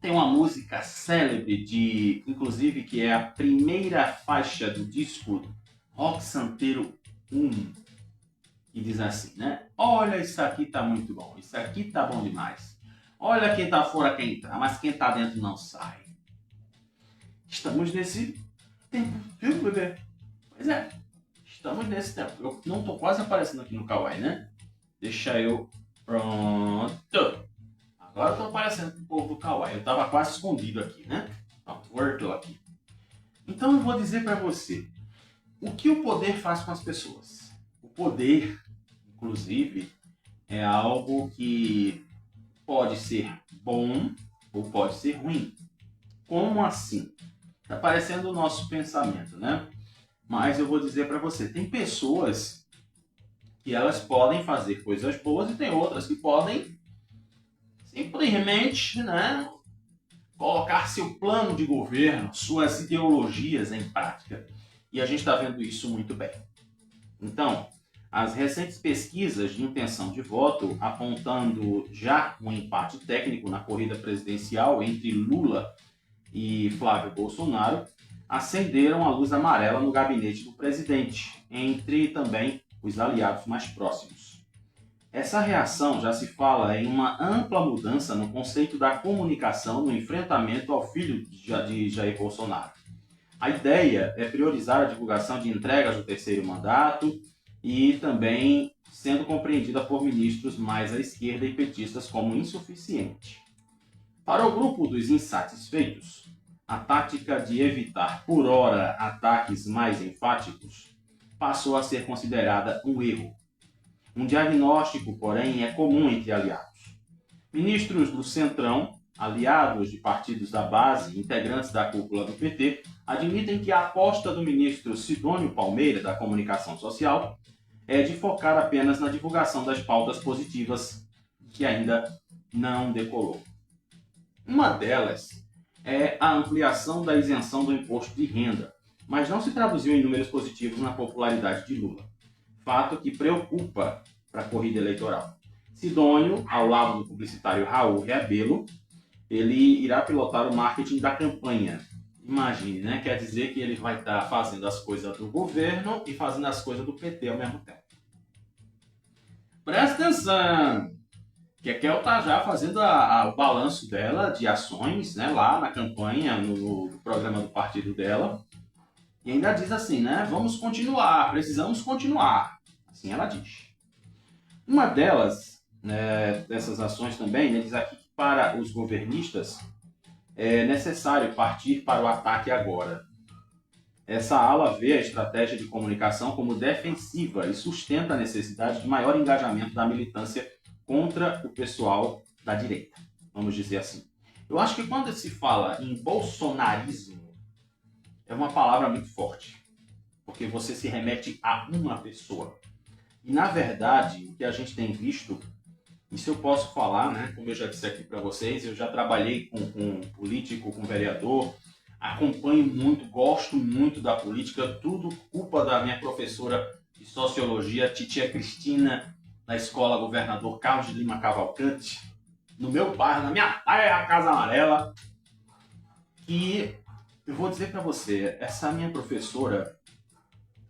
Tem uma música célebre inclusive, que é a primeira faixa do disco Rock Santeiro 1, que diz assim, né? Olha, isso aqui tá muito bom, isso aqui tá bom demais. Olha, quem tá fora quer entrar, mas quem tá dentro não sai. Estamos nesse tempo, viu, bebê? Pois é, estamos nesse tempo. Eu não tô quase aparecendo aqui no Kawaii, né? Deixa eu... Pronto! Agora eu tô aparecendo com o povo do Kawaii. Eu tava quase escondido aqui, né? Pronto, voltou aqui. Então eu vou dizer para você o que o poder faz com as pessoas. O poder, inclusive, é algo que pode ser bom ou pode ser ruim. Como assim? Tá parecendo o nosso pensamento, né? Mas eu vou dizer para você, tem pessoas que elas podem fazer coisas boas e tem outras que podem simplesmente, né, colocar seu plano de governo, suas ideologias em prática. E a gente está vendo isso muito bem. Então, as recentes pesquisas de intenção de voto apontando já um empate técnico na corrida presidencial entre Lula e Flávio Bolsonaro acenderam a luz amarela no gabinete do presidente, entre também os aliados mais próximos. Essa reação já se fala em uma ampla mudança no conceito da comunicação no enfrentamento ao filho de Jair Bolsonaro. A ideia é priorizar a divulgação de entregas do terceiro mandato e também sendo compreendida por ministros mais à esquerda e petistas como insuficiente. Para o grupo dos insatisfeitos, a tática de evitar por hora ataques mais enfáticos passou a ser considerada um erro. Um diagnóstico, porém, é comum entre aliados. Ministros do Centrão, aliados de partidos da base, integrantes da cúpula do PT, admitem que a aposta do ministro Sidônio Palmeira, da Comunicação Social, é de focar apenas na divulgação das pautas positivas, que ainda não decolou. Uma delas é a ampliação da isenção do imposto de renda, mas não se traduziu em números positivos na popularidade de Lula. Fato que preocupa para a corrida eleitoral. Sidônio, ao lado do publicitário Raul Rebelo, ele irá pilotar o marketing da campanha. Imagine, né? Quer dizer que ele vai estar fazendo as coisas do governo e fazendo as coisas do PT ao mesmo tempo. Presta atenção! Que a Kel está já fazendo o balanço dela de ações, né, lá na campanha, no programa do partido dela. E ainda diz assim, né? Vamos continuar, precisamos continuar. Assim ela diz. Uma delas, né, dessas ações também, né, diz aqui que para os governistas é necessário partir para o ataque agora. Essa ala vê a estratégia de comunicação como defensiva e sustenta a necessidade de maior engajamento da militância contra o pessoal da direita, vamos dizer assim. Eu acho que quando se fala em bolsonarismo, é uma palavra muito forte, porque você se remete a uma pessoa. E, na verdade, o que a gente tem visto, isso eu posso falar, né? Como eu já disse aqui para vocês, eu já trabalhei com político, com vereador, acompanho muito, gosto muito da política, tudo culpa da minha professora de sociologia, titia Cristina, na escola Governador Carlos de Lima Cavalcante, no meu bairro, na minha terra, Casa Amarela, que eu vou dizer para você, essa minha professora,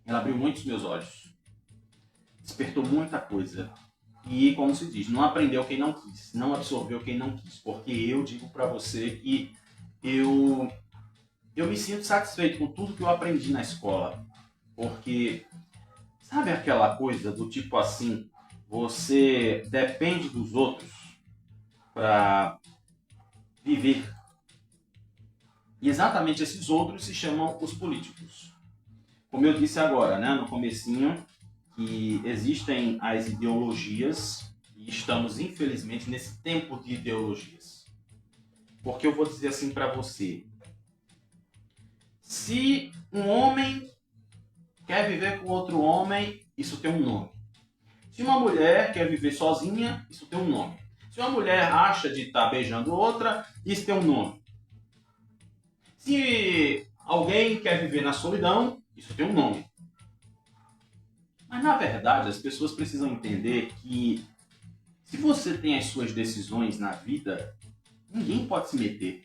ela abriu muitos meus olhos, despertou muita coisa e, como se diz, não aprendeu quem não quis, não absorveu quem não quis, porque eu digo para você que eu me sinto satisfeito com tudo que eu aprendi na escola, porque sabe aquela coisa do tipo assim, você depende dos outros para viver. E exatamente esses outros se chamam os políticos. Como eu disse agora, né, no comecinho, que existem as ideologias e estamos, infelizmente, nesse tempo de ideologias. Porque eu vou dizer assim para você, se um homem quer viver com outro homem, isso tem um nome. Se uma mulher quer viver sozinha, isso tem um nome. Se uma mulher acha de estar beijando outra, isso tem um nome. Se alguém quer viver na solidão, isso tem um nome. Mas, na verdade, as pessoas precisam entender que se você tem as suas decisões na vida, Ninguém pode se meter.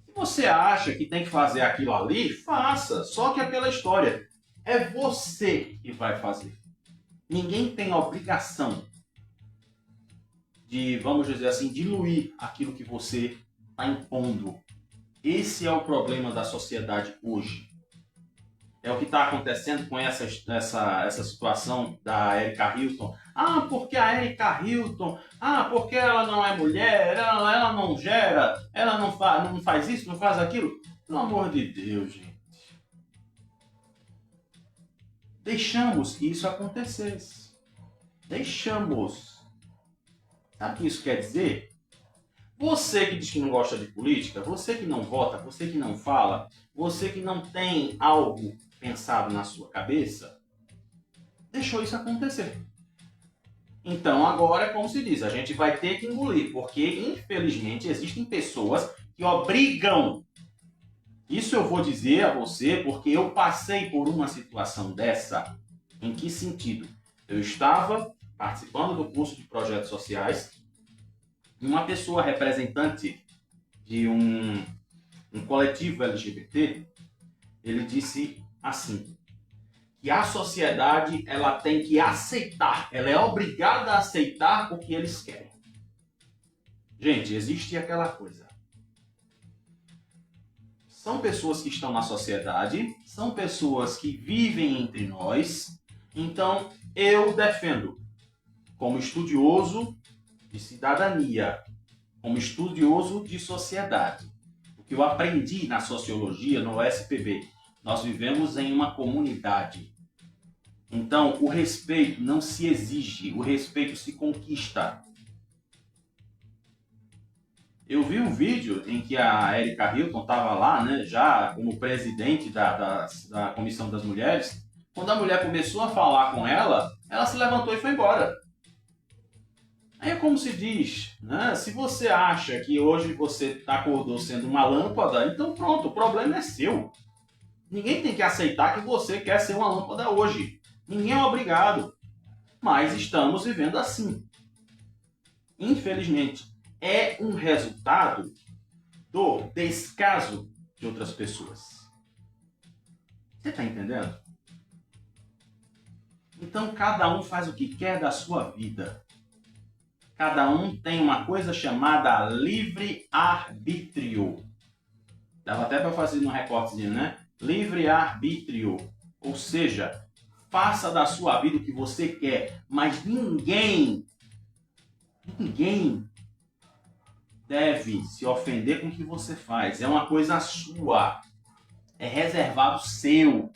Se você acha que tem que fazer aquilo ali, faça. Só que aquela história, é você que vai fazer. Ninguém tem a obrigação de, vamos dizer assim, diluir aquilo que você está impondo. Esse é o problema da sociedade hoje. É o que está acontecendo com essa situação da Erika Hilton. Ah, porque a Erika Hilton, porque ela não é mulher, ela não gera, ela não faz isso, não faz aquilo. Pelo amor de Deus, gente. Deixamos que isso acontecesse. Deixamos. Sabe o que isso quer dizer? Você que diz que não gosta de política, você que não vota, você que não fala, você que não tem algo pensado na sua cabeça, deixou isso acontecer. Então agora, como se diz, a gente vai ter que engolir, porque infelizmente existem pessoas que obrigam. Isso eu vou dizer a você porque eu passei por uma situação dessa. Em que sentido? Eu estava participando do curso de projetos sociais. Uma pessoa representante de um coletivo LGBT, ele disse assim, que a sociedade ela tem que aceitar, ela é obrigada a aceitar o que eles querem. Gente, existe aquela coisa. São pessoas que estão na sociedade, são pessoas que vivem entre nós, então eu defendo, como estudioso de cidadania, como estudioso de sociedade. O que eu aprendi na sociologia, no SPB, nós vivemos em uma comunidade. Então, o respeito não se exige, o respeito se conquista. Eu vi um vídeo em que a Erika Hilton estava lá, né, já como presidente da Comissão das Mulheres. Quando a mulher começou a falar com ela, ela se levantou e foi embora. Aí é como se diz, né? Se você acha que hoje você acordou sendo uma lâmpada, então pronto, o problema é seu. Ninguém tem que aceitar que você quer ser uma lâmpada hoje. Ninguém é obrigado. Mas estamos vivendo assim. Infelizmente, é um resultado do descaso de outras pessoas. Você está entendendo? Então cada um faz o que quer da sua vida. Cada um tem uma coisa chamada livre-arbítrio. Dava até para fazer um recortezinho, né? Livre-arbítrio. Ou seja, faça da sua vida o que você quer, mas ninguém deve se ofender com o que você faz. É uma coisa sua. É reservado seu.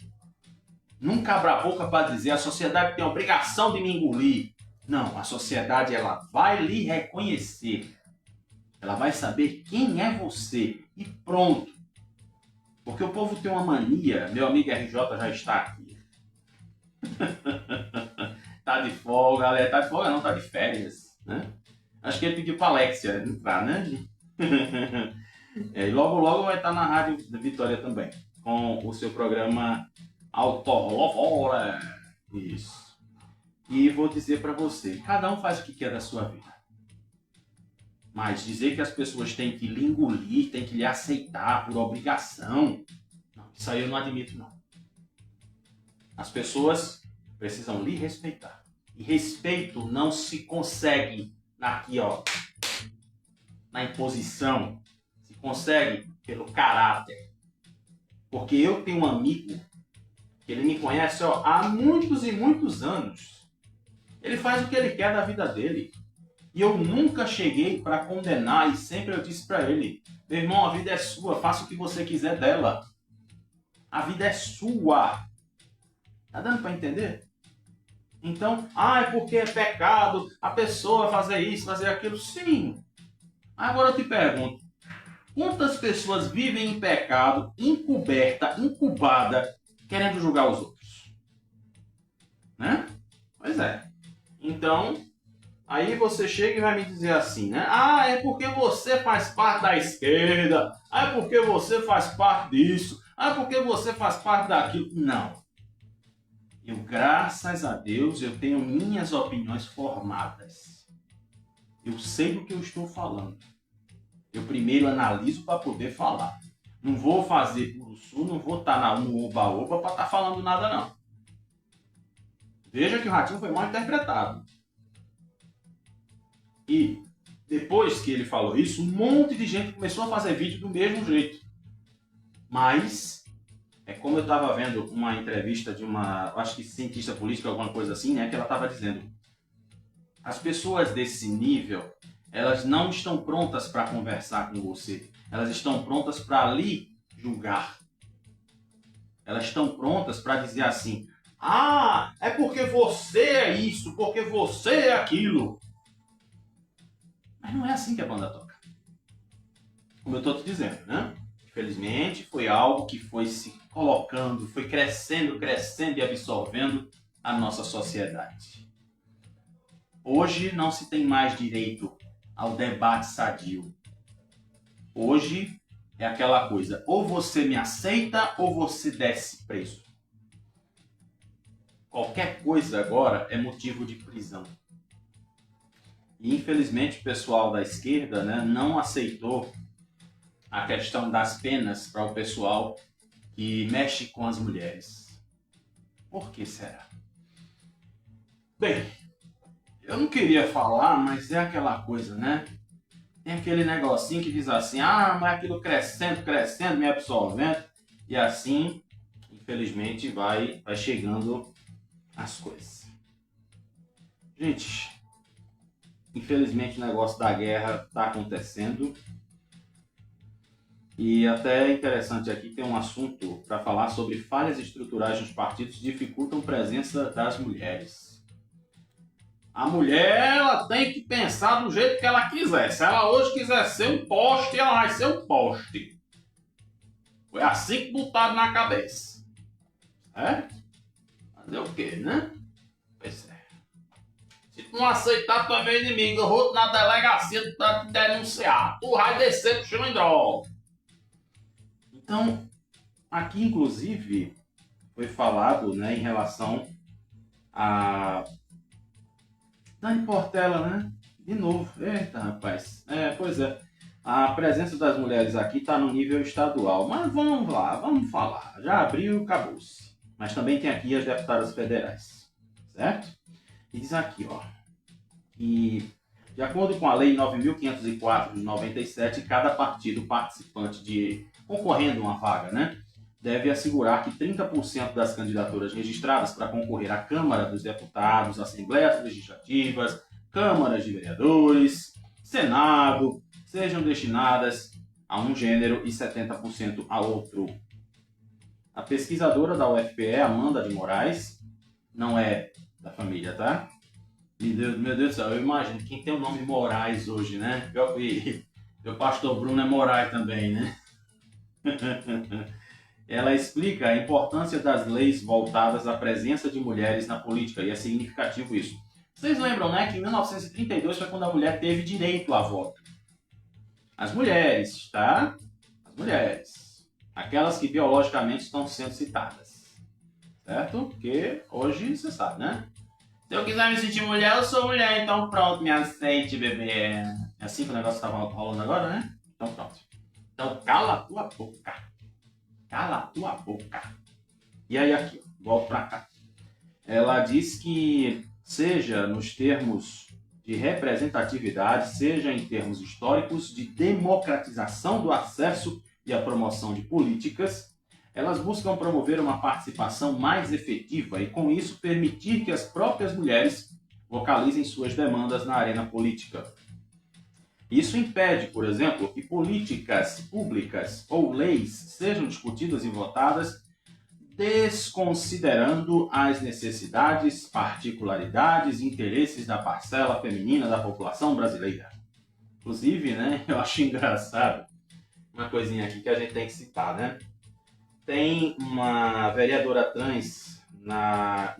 Nunca abra a boca para dizer a sociedade tem a obrigação de me engolir. Não, a sociedade ela vai lhe reconhecer. Ela vai saber quem é você e pronto. Porque o povo tem uma mania, meu amigo RJ já está aqui. Tá de folga, galera, tá de folga não, tá de férias, né? Acho que ele pediu para Alexia entrar, né? E logo logo vai estar na Rádio Vitória também, com o seu programa Autolovora. Isso. E vou dizer para você, cada um faz o que quer da sua vida. Mas dizer que as pessoas têm que lhe engolir, têm que lhe aceitar por obrigação, não, isso aí eu não admito não. As pessoas precisam lhe respeitar. E respeito não se consegue aqui, ó, na imposição. Se consegue pelo caráter. Porque eu tenho um amigo que ele me conhece, ó, há muitos e muitos anos. Ele faz o que ele quer da vida dele. E eu nunca cheguei para condenar e sempre eu disse para ele, meu irmão, a vida é sua, faça o que você quiser dela. A vida é sua. Tá dando para entender? Então, é porque é pecado a pessoa fazer isso, fazer aquilo. Sim. Agora eu te pergunto, quantas pessoas vivem em pecado, encoberta, incubada, querendo julgar os outros? Né? Pois é. Então, aí você chega e vai me dizer assim, né? É porque você faz parte da esquerda. É porque você faz parte disso. É porque você faz parte daquilo. Não. Eu, graças a Deus, eu tenho minhas opiniões formadas. Eu sei do que eu estou falando. Eu primeiro analiso para poder falar. Não vou fazer puro sul, não vou estar no oba-oba para estar falando nada, não. Veja que o Ratinho foi mal interpretado. E depois que ele falou isso, um monte de gente começou a fazer vídeo do mesmo jeito. Mas, é como eu estava vendo uma entrevista de uma, acho que cientista política, alguma coisa assim, né? Que ela estava dizendo, as pessoas desse nível, elas não estão prontas para conversar com você. Elas estão prontas para lhe julgar. Elas estão prontas para dizer assim, ah, é porque você é isso, porque você é aquilo. Mas não é assim que a banda toca. Como eu estou te dizendo, né? Infelizmente, foi algo que foi se colocando, foi crescendo e absorvendo a nossa sociedade. Hoje não se tem mais direito ao debate sadio. Hoje é aquela coisa, ou você me aceita ou você desce preso. Qualquer coisa agora é motivo de prisão. E infelizmente o pessoal da esquerda, né, não aceitou a questão das penas para o pessoal que mexe com as mulheres. Por que será? Bem, eu não queria falar, mas é aquela coisa, né? Tem aquele negocinho que diz assim, ah, mas aquilo crescendo, me absorvendo. E assim, infelizmente, vai chegando as coisas. Gente, infelizmente o negócio da guerra está acontecendo. E até interessante aqui, tem um assunto para falar sobre falhas estruturais nos partidos que dificultam a presença das mulheres. A mulher, ela tem que pensar do jeito que ela quiser. Se ela hoje quiser ser um poste, ela vai ser um poste. Foi assim que botaram na cabeça. Certo? Fazer o quê, né? Pois é. Se tu não aceitar, tu é meu inimigo. Eu vou na delegacia pra te denunciar. Tu vai descer pro chilindró. Então, aqui inclusive foi falado, né, em relação a Dani Portela, né? De novo. Eita, rapaz. Pois é. A presença das mulheres aqui está no nível estadual. Mas vamos lá, vamos falar. Já abriu, acabou-se. Mas também tem aqui as deputadas federais. Certo? E diz aqui, ó. Que, de acordo com a Lei 9.504 de 97, cada partido participante concorrendo a uma vaga, né, deve assegurar que 30% das candidaturas registradas para concorrer à Câmara dos Deputados, Assembleias Legislativas, Câmaras de Vereadores, Senado, sejam destinadas a um gênero e 70% a outro. A pesquisadora da UFPE, Amanda de Moraes, não é da família, tá? Meu Deus do céu, eu imagino quem tem o nome Moraes hoje, né? O pastor Bruno é Moraes também, né? Ela explica a importância das leis voltadas à presença de mulheres na política, e é significativo isso. Vocês lembram, né, que em 1932 foi quando a mulher teve direito a voto. As mulheres, tá? As mulheres. Aquelas que biologicamente estão sendo citadas. Certo? Porque hoje, você sabe, né? Se eu quiser me sentir mulher, eu sou mulher, então pronto, me aceite, bebê. É assim que o negócio tá rolando agora, né? Então pronto. Então cala a tua boca. Cala a tua boca. E aí aqui, volto pra cá. Ela diz que seja nos termos de representatividade, seja em termos históricos de democratização do acesso e a promoção de políticas, elas buscam promover uma participação mais efetiva e, com isso, permitir que as próprias mulheres vocalizem suas demandas na arena política. Isso impede, por exemplo, que políticas públicas ou leis sejam discutidas e votadas desconsiderando as necessidades, particularidades e interesses da parcela feminina da população brasileira. Inclusive, né, eu acho engraçado uma coisinha aqui que a gente tem que citar, né? Tem uma vereadora trans na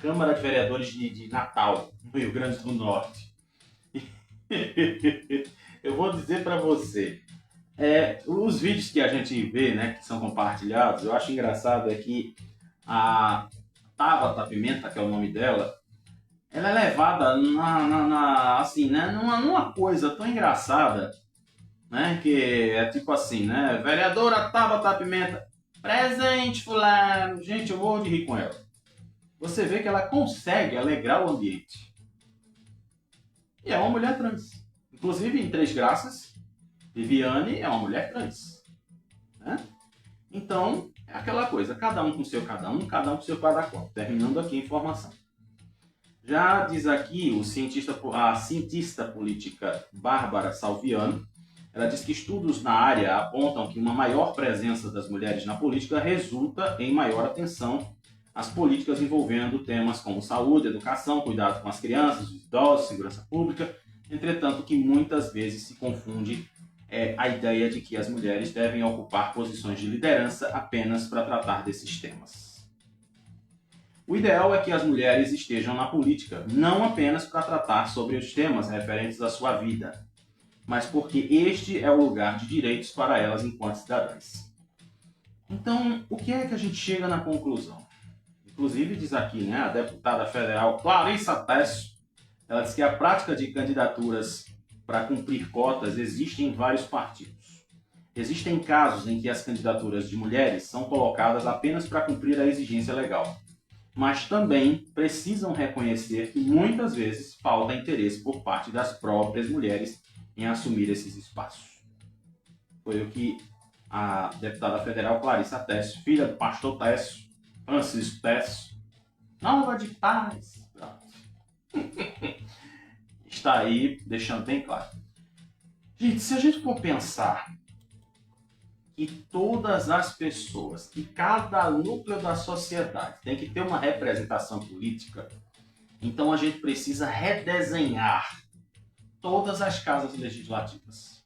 Câmara de Vereadores de Natal, no Rio Grande do Norte. Eu vou dizer para você, os vídeos que a gente vê, né, que são compartilhados, eu acho engraçado é que a Tabata Pimenta, que é o nome dela, ela é levada assim, né, numa coisa tão engraçada, né, que é tipo assim, né, vereadora Tabata Pimenta, presente fulano, gente, eu morro de rir com ela. Você vê que ela consegue alegrar o ambiente. E é uma mulher trans. Inclusive, em Três Graças, Viviane é uma mulher trans, né? Então, é aquela coisa, cada um com seu cada um com seu cada qual. Terminando aqui a informação. Já diz aqui a cientista política Bárbara Salviano, ela diz que estudos na área apontam que uma maior presença das mulheres na política resulta em maior atenção às políticas envolvendo temas como saúde, educação, cuidado com as crianças, os idosos, segurança pública, entretanto que muitas vezes se confunde a ideia de que as mulheres devem ocupar posições de liderança apenas para tratar desses temas. O ideal é que as mulheres estejam na política, não apenas para tratar sobre os temas referentes à sua vida, mas porque este é o lugar de direitos para elas enquanto cidadãs. Então, o que é que a gente chega na conclusão? Inclusive, diz aqui, né, a deputada federal Clarissa Tessio, ela diz que a prática de candidaturas para cumprir cotas existe em vários partidos. Existem casos em que as candidaturas de mulheres são colocadas apenas para cumprir a exigência legal, mas também precisam reconhecer que muitas vezes falta interesse por parte das próprias mulheres em assumir esses espaços. Foi o que a deputada federal Clarissa Tessio, filha do pastor Tessio, Francisco Tessio, nova de paz, está aí deixando bem claro. Gente, se a gente for pensar que todas as pessoas, que cada núcleo da sociedade tem que ter uma representação política, então a gente precisa redesenhar todas as casas legislativas.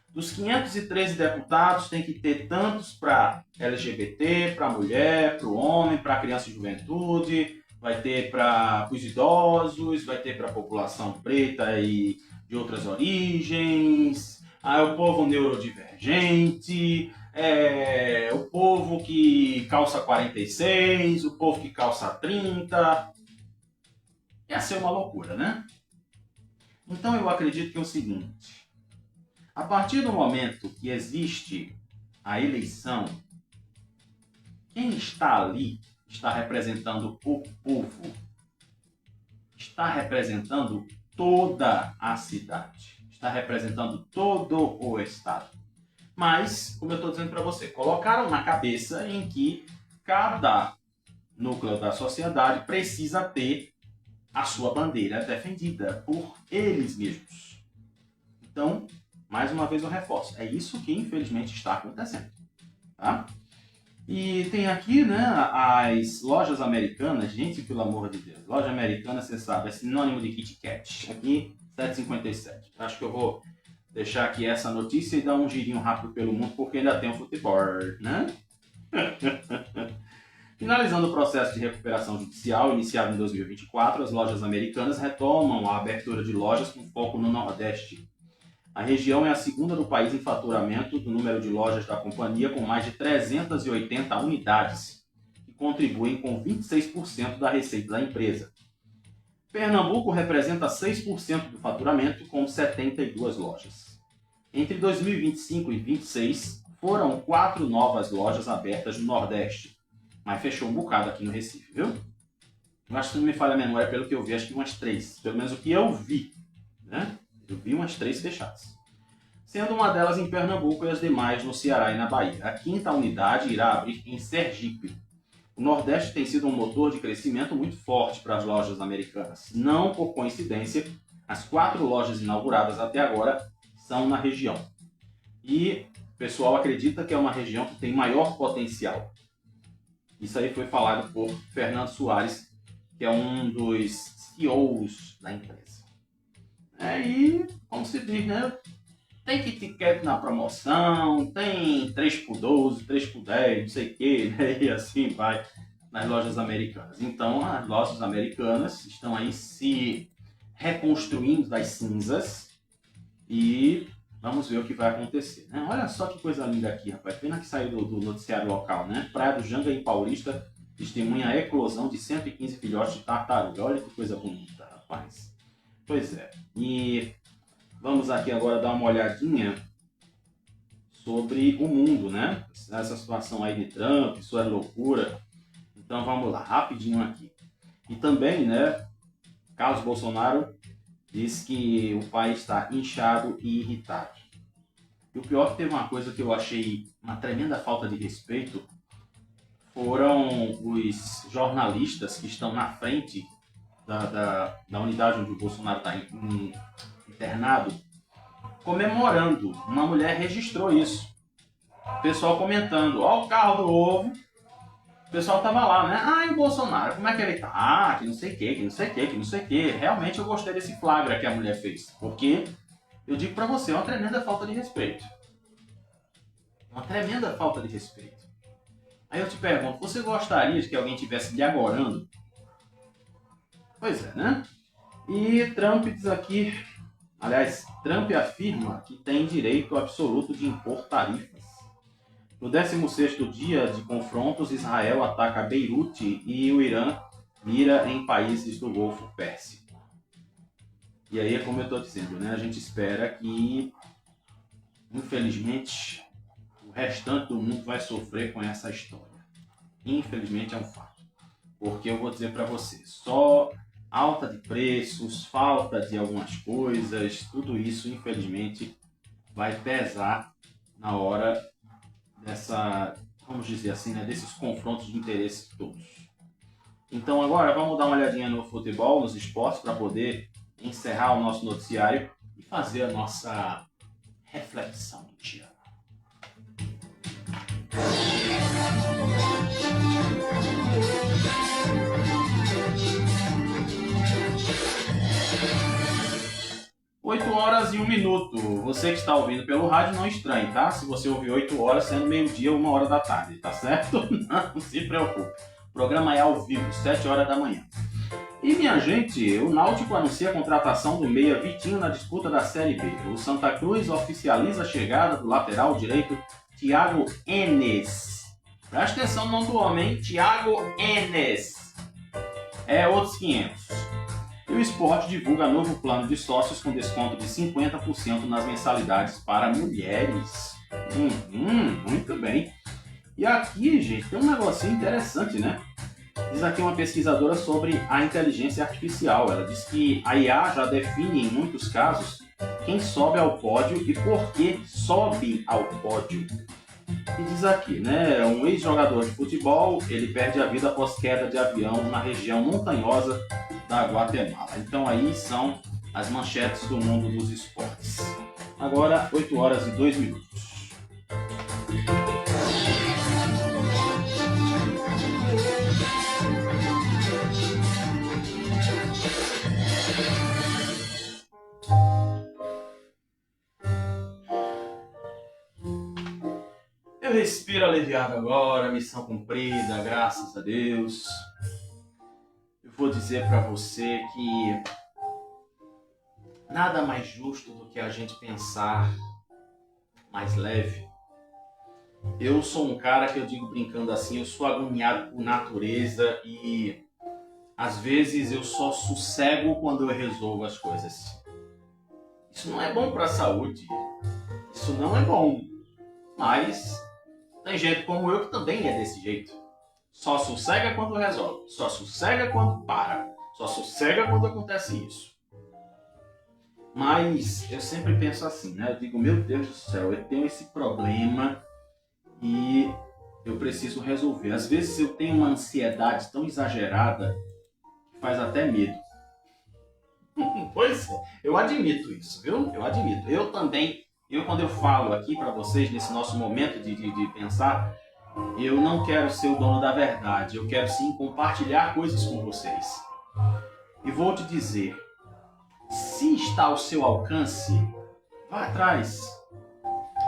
Dos 513 deputados, tem que ter tantos para LGBT, para mulher, para o homem, para criança e juventude, vai ter para os idosos, vai ter para a população preta e de outras origens, o povo neurodivergente, o povo que calça 46, o povo que calça 30. Ia ser uma loucura, né? Então eu acredito que é o seguinte, a partir do momento que existe a eleição, quem está ali está representando o povo, está representando toda a cidade, está representando todo o estado. Mas, como eu estou dizendo para você, colocaram na cabeça em que cada núcleo da sociedade precisa ter a sua bandeira defendida por eles mesmos. Então, mais uma vez eu reforço, é isso que infelizmente está acontecendo. Tá? E tem aqui, né, as lojas americanas, gente, pelo amor de Deus, loja americana, você sabe, é sinônimo de Kit Kat, aqui 7,57. Acho que eu vou deixar aqui essa notícia e dar um girinho rápido pelo mundo, porque ainda tem o futebol, né? Finalizando o processo de recuperação judicial iniciado em 2024, as lojas americanas retomam a abertura de lojas com foco no Nordeste. A região é a segunda do país em faturamento do número de lojas da companhia, com mais de 380 unidades, que contribuem com 26% da receita da empresa. Pernambuco representa 6% do faturamento, com 72 lojas. Entre 2025 e 2026, foram 4 novas lojas abertas no Nordeste, mas fechou um bocado aqui no Recife, viu? Eu acho que não me falha a memória, pelo que eu vi, acho que umas 3, pelo menos o que eu vi, né? Eu vi umas 3 fechadas. Sendo uma delas em Pernambuco e as demais no Ceará e na Bahia. A 5ª unidade irá abrir em Sergipe. O Nordeste tem sido um motor de crescimento muito forte para as lojas americanas. Não por coincidência, as 4 lojas inauguradas até agora são na região. E o pessoal acredita que é uma região que tem maior potencial. Isso aí foi falado por Fernando Soares, que é um dos CEOs da empresa. E, como se diz, né? Tem Kit Kat na promoção, tem 3x12, 3x10, não sei o que, né? E assim vai nas lojas americanas. Então, as lojas americanas estão aí se reconstruindo das cinzas e vamos ver o que vai acontecer, né? Olha só que coisa linda aqui, rapaz. Pena que saiu do noticiário local, né? Praia do Janga, em Paulista, testemunha a eclosão de 115 filhotes de tartaruga. Olha que coisa bonita, rapaz. Pois é. E vamos aqui agora dar uma olhadinha sobre o mundo, né? Essa situação aí de Trump, sua loucura. Então vamos lá, rapidinho aqui. E também, né, Carlos Bolsonaro diz que o país está inchado e irritado. E o pior é que teve uma coisa que eu achei uma tremenda falta de respeito, foram os jornalistas que estão na frente da unidade onde o Bolsonaro está internado, comemorando. Uma mulher registrou isso. O pessoal comentando, ó o carro do ovo. O pessoal tava lá, né? Ah, e o Bolsonaro, como é que ele tá? Ah, que não sei o que, que não sei o que, que não sei o que. Realmente eu gostei desse flagra que a mulher fez. Porque, eu digo pra você, é uma tremenda falta de respeito. Uma tremenda falta de respeito. Aí eu te pergunto, você gostaria de que alguém estivesse lhe agorando? Pois é, né? E Trump diz aqui, aliás, Trump afirma que tem direito absoluto de impor tarifas. No 16º dia de confrontos, Israel ataca Beirute e o Irã mira em países do Golfo Pérsico. E aí é como eu estou dizendo, né? A gente espera que, infelizmente, o restante do mundo vai sofrer com essa história. Infelizmente é um fato. Porque eu vou dizer para você, só alta de preços, falta de algumas coisas, tudo isso, infelizmente, vai pesar na hora dessa, vamos dizer assim, né, desses confrontos de interesses todos. Então agora vamos dar uma olhadinha no futebol, nos esportes, para poder encerrar o nosso noticiário e fazer a nossa reflexão do dia. Oito horas e 1 minuto. Você que está ouvindo pelo rádio, não estranhe, tá? Se você ouvir 8 horas, sendo meio-dia ou 1 hora da tarde, tá certo? Não se preocupe. O programa é ao vivo, 7 horas da manhã. E, minha gente, o Náutico anuncia a contratação do meia Vitinho na disputa da Série B. O Santa Cruz oficializa a chegada do lateral direito Thiago Enes. Presta atenção no nome do homem, hein? Thiago Enes. É outros 500. E o Sport divulga novo plano de sócios com desconto de 50% nas mensalidades para mulheres. Muito bem. E aqui, gente, tem um negocinho interessante, né? Diz aqui uma pesquisadora sobre a inteligência artificial. Ela diz que a IA já define, em muitos casos, quem sobe ao pódio e por que sobe ao pódio. E diz aqui, né? Um ex-jogador de futebol, ele perde a vida após queda de avião na região montanhosa da Guatemala. Então aí são as manchetes do mundo dos esportes. Agora, 8 horas e 2 minutos. Eu respiro aliviado agora, missão cumprida, graças a Deus. Eu vou dizer para você que nada mais justo do que a gente pensar mais leve. Eu sou um cara que eu digo brincando assim, eu sou agoniado por natureza e às vezes eu só sossego quando eu resolvo as coisas. Isso não é bom para a saúde, isso não é bom, mas tem gente como eu que também é desse jeito. Só sossega quando resolve, só sossega quando para, só sossega quando acontece isso. Mas eu sempre penso assim, né? Eu digo, meu Deus do céu, eu tenho esse problema e eu preciso resolver. Às vezes eu tenho uma ansiedade tão exagerada que faz até medo. Pois é, eu admito isso, viu? Eu admito. Eu também, quando eu falo aqui para vocês nesse nosso momento de pensar, eu não quero ser o dono da verdade, eu quero sim compartilhar coisas com vocês. E vou te dizer, se está ao seu alcance, vá atrás.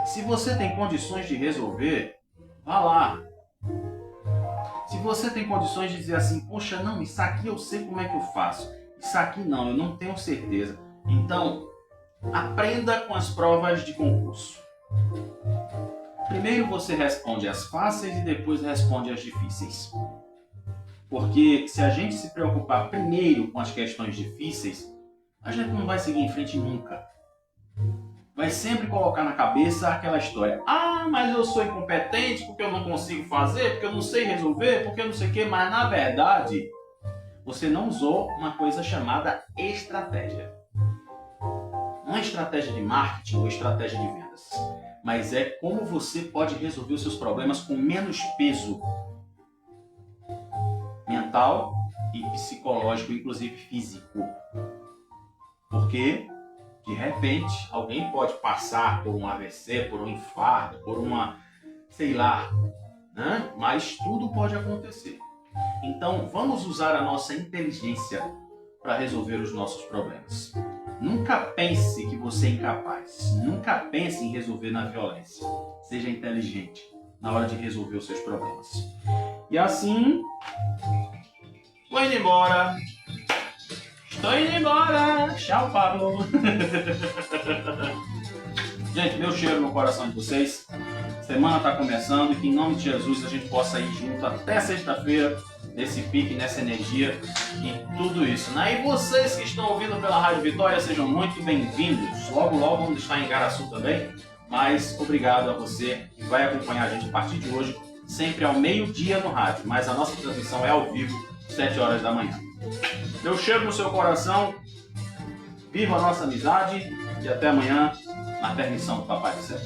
Se você tem condições de resolver, vá lá. Se você tem condições de dizer assim, poxa, não, isso aqui eu sei como é que eu faço, isso aqui não, eu não tenho certeza. Então, aprenda com as provas de concurso. Primeiro você responde as fáceis e depois responde as difíceis. Porque se a gente se preocupar primeiro com as questões difíceis, a gente não vai seguir em frente nunca. Vai sempre colocar na cabeça aquela história. Ah, mas eu sou incompetente porque eu não consigo fazer, porque eu não sei resolver, porque eu não sei o quê. Mas na verdade, você não usou uma coisa chamada estratégia. Não é estratégia de marketing ou estratégia de vendas, mas é como você pode resolver os seus problemas com menos peso mental e psicológico, inclusive físico. Porque, de repente, alguém pode passar por um AVC, por um infarto, por uma, sei lá, né? Mas tudo pode acontecer. Então, vamos usar a nossa inteligência para resolver os nossos problemas. Nunca pense que você é incapaz. Nunca pense em resolver na violência. Seja inteligente na hora de resolver os seus problemas. E assim, vou indo embora. Estou indo embora. Tchau, Pablo. Gente, meu cheiro no coração de vocês. Semana está começando e que em nome de Jesus a gente possa ir junto até sexta-feira, nesse pique, nessa energia e tudo isso, né? E vocês que estão ouvindo pela Rádio Vitória, sejam muito bem-vindos. Logo, logo vamos estar em Garaçu também, mas obrigado a você que vai acompanhar a gente a partir de hoje, sempre ao meio-dia no rádio, mas a nossa transmissão é ao vivo, 7 horas da manhã. Meu cheiro no seu coração, viva a nossa amizade e até amanhã na permissão do Papai do Céu.